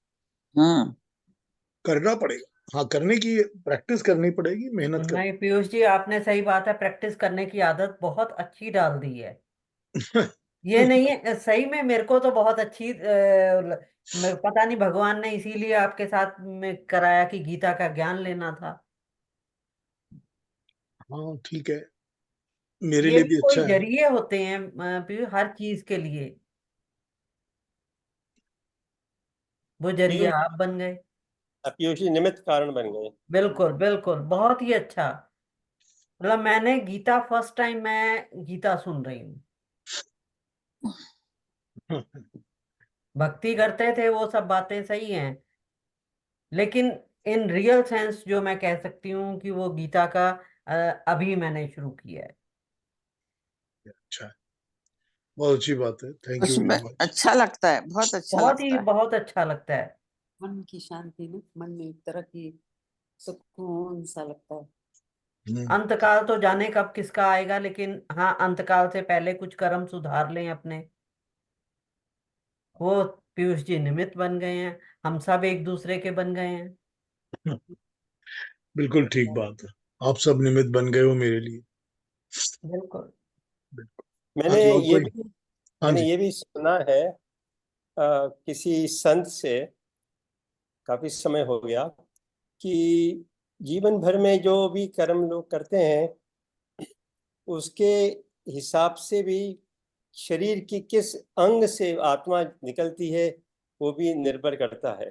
हम्म। करना पड़ेगा, हाँ, करने की प्रैक्टिस करनी पड़ेगी, मेहनत नहीं पीयूष जी, आपने सही बात है, प्रैक्टिस करने की आदत बहुत अच्छी डाल दी है। ये नहीं है सही में, मेरे को तो बहुत अच्छी पता नहीं भगवान ने इसीलिए आपके साथ में कराया कि गीता का ज्ञान लेना था। हाँ ठीक है, मेरे ये लिए भी भी कोई अच्छा है। जरिए होते हैं पीयूष, हर चीज के लिए। वो जरिया पीयूष आप बन गए। पीयूष जी निमित्त कारण बन गए। बिल्कुल बिल्कुल, बहुत ही अच्छा। मतलब मैंने गीता फर्स्ट टाइम मैं गीता सुन रही हूँ। भक्ति करते थे, वो सब बातें सही हैं, लेकिन इन रियल सेंस जो मैं कह सकती हूँ कि वो गीता का अभी मैंने शुरू किया है। अच्छा है, बहुत अच्छी बात है, थैंक यू उसमें वेरी मच। अच्छा लगता है, बहुत अच्छा लगता है। बहुत अच्छा लगता है। मन की शांति ना, मन में एक तरह की सुकून सा लगता है। अंतकाल तो जाने कब किसका आएगा, लेकिन हाँ, अंतकाल से पहले कुछ कर्म सुधार लें अपने। वो पीयूष जी निमित्त बन गए हैं, हम सब एक दूसरे के बन गए हैं। बिल्कुल ठीक बात है, आप सब निमित्त बन गए हो मेरे लिए। बिल्कुल। बिल्कुल। हाँ मैंने जी, और ये कोई? भी हाँ मैंने जी। ये भी सुना है किसी संत से, काफी समय हो गया, कि जीवन भर में जो भी कर्म लोग करते हैं उसके हिसाब से भी शरीर की किस अंग से आत्मा निकलती है वो भी निर्भर करता है।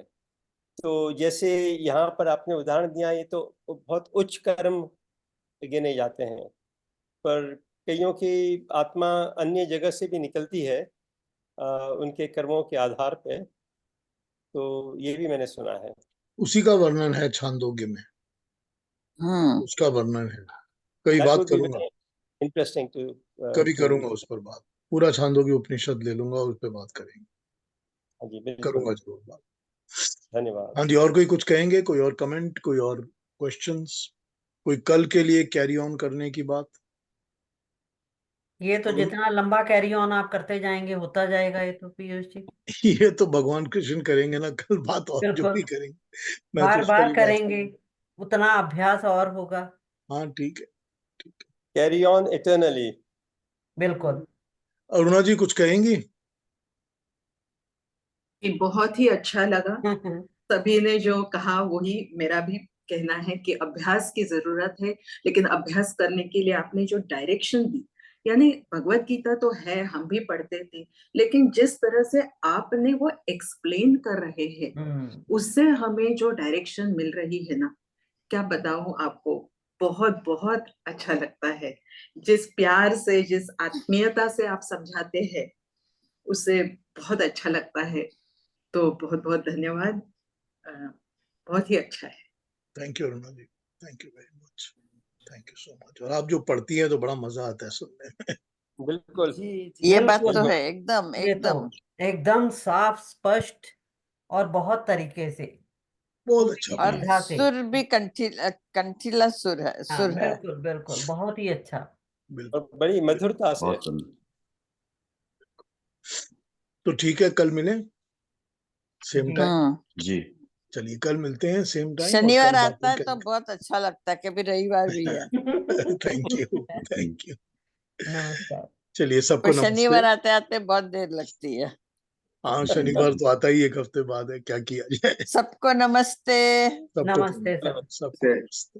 तो जैसे यहाँ पर आपने उदाहरण दिया, ये तो बहुत उच्च कर्म गिने जाते हैं, पर कईयों की आत्मा अन्य जगह से भी निकलती है उनके कर्मों के आधार पे। तो ये भी मैंने सुना है। उसी का वर्णन है छांदोग्य में, हम्म। उसका वर्णन है। कई दैट बात वुड बी करूंगा, वेरी इंटरेस्टिंग कभी टू करूंगा उस पर बात, पूरा छांदोग्य उपनिषद ले लूंगा, उस पर बात करेंगे, हाँ जी बिल्कुल। करूंगा जरूर बात। धन्यवाद। हाँ जी, और कोई कुछ कहेंगे? कोई और कमेंट, कोई और क्वेश्चंस, कोई कल के लिए कैरी ऑन करने की बात? ये तो और जितना लंबा कैरी ऑन आप करते जाएंगे होता जाएगा, ये तो पीयूष जी। ये तो भगवान कृष्ण करेंगे ना, कल बात और जो बिल्कुल, भी करेंगे, मैं तो बार उस पर बार ही बात करेंगे, करूंगा। उतना अभ्यास और होगा। हाँ ठीक है, ठीक है। Carry on eternally. बिल्कुल। अरुणा जी कुछ कहेंगी? ये बहुत ही अच्छा लगा। सभी ने जो कहा वही मेरा भी कहना है कि अभ्यास की जरूरत है, लेकिन अभ्यास करने के लिए आपने जो डायरेक्शन दी, यानी भगवत गीता तो है, हम भी पढ़ते थे, लेकिन जिस तरह से आपने वो एक्सप्लेन कर रहे हैं, उससे हमें जो डायरेक्शन मिल रही है ना, क्या बताऊं आपको, बहुत बहुत अच्छा लगता है। जिस प्यार से, जिस आत्मीयता से आप समझाते हैं, उससे बहुत अच्छा लगता है। तो बहुत बहुत धन्यवाद। अ, बहुत ही अच्छा है। Thank you Aruna ji, thank you very much, thank you so much. और आप जो पढ़ती हैं तो बड़ा मजा आता है सुनने में। बिल्कुल जी जी। ये बात बिल्कुल, तो है, एकदम ये तो एकदम। एकदम साफ स्पष्ट और बहुत तरीके से, बहुत पूरी अच्छा और पढ़ा। श्रद्धा से। सुर भी कंठीला सुर है, हाँ सुर है। बिल्कुल बिल्कुल, बहुत ही अच्छा। बिल्कुल। और बड़ी मधुरता से। बहुत सुंदर। तो ठीक है, कल मिलें सेम जी। टाइम। जी चलिए कल मिलते हैं सेम टाइम, और शनिवार कल आता है बातें तो बहुत अच्छा लगता है, कभी रविवार भी है। करेंगे। Thank you, thank you. नमस्कार। चलिए सबको पर नमस्ते। शनिवार आते आते बहुत देर लगती है। हाँ, शनिवार तो आता ही एक हफ्ते बाद है, क्या किया जाए। सबको नमस्ते। सबको नमस्ते सर। सबको नमस्ते।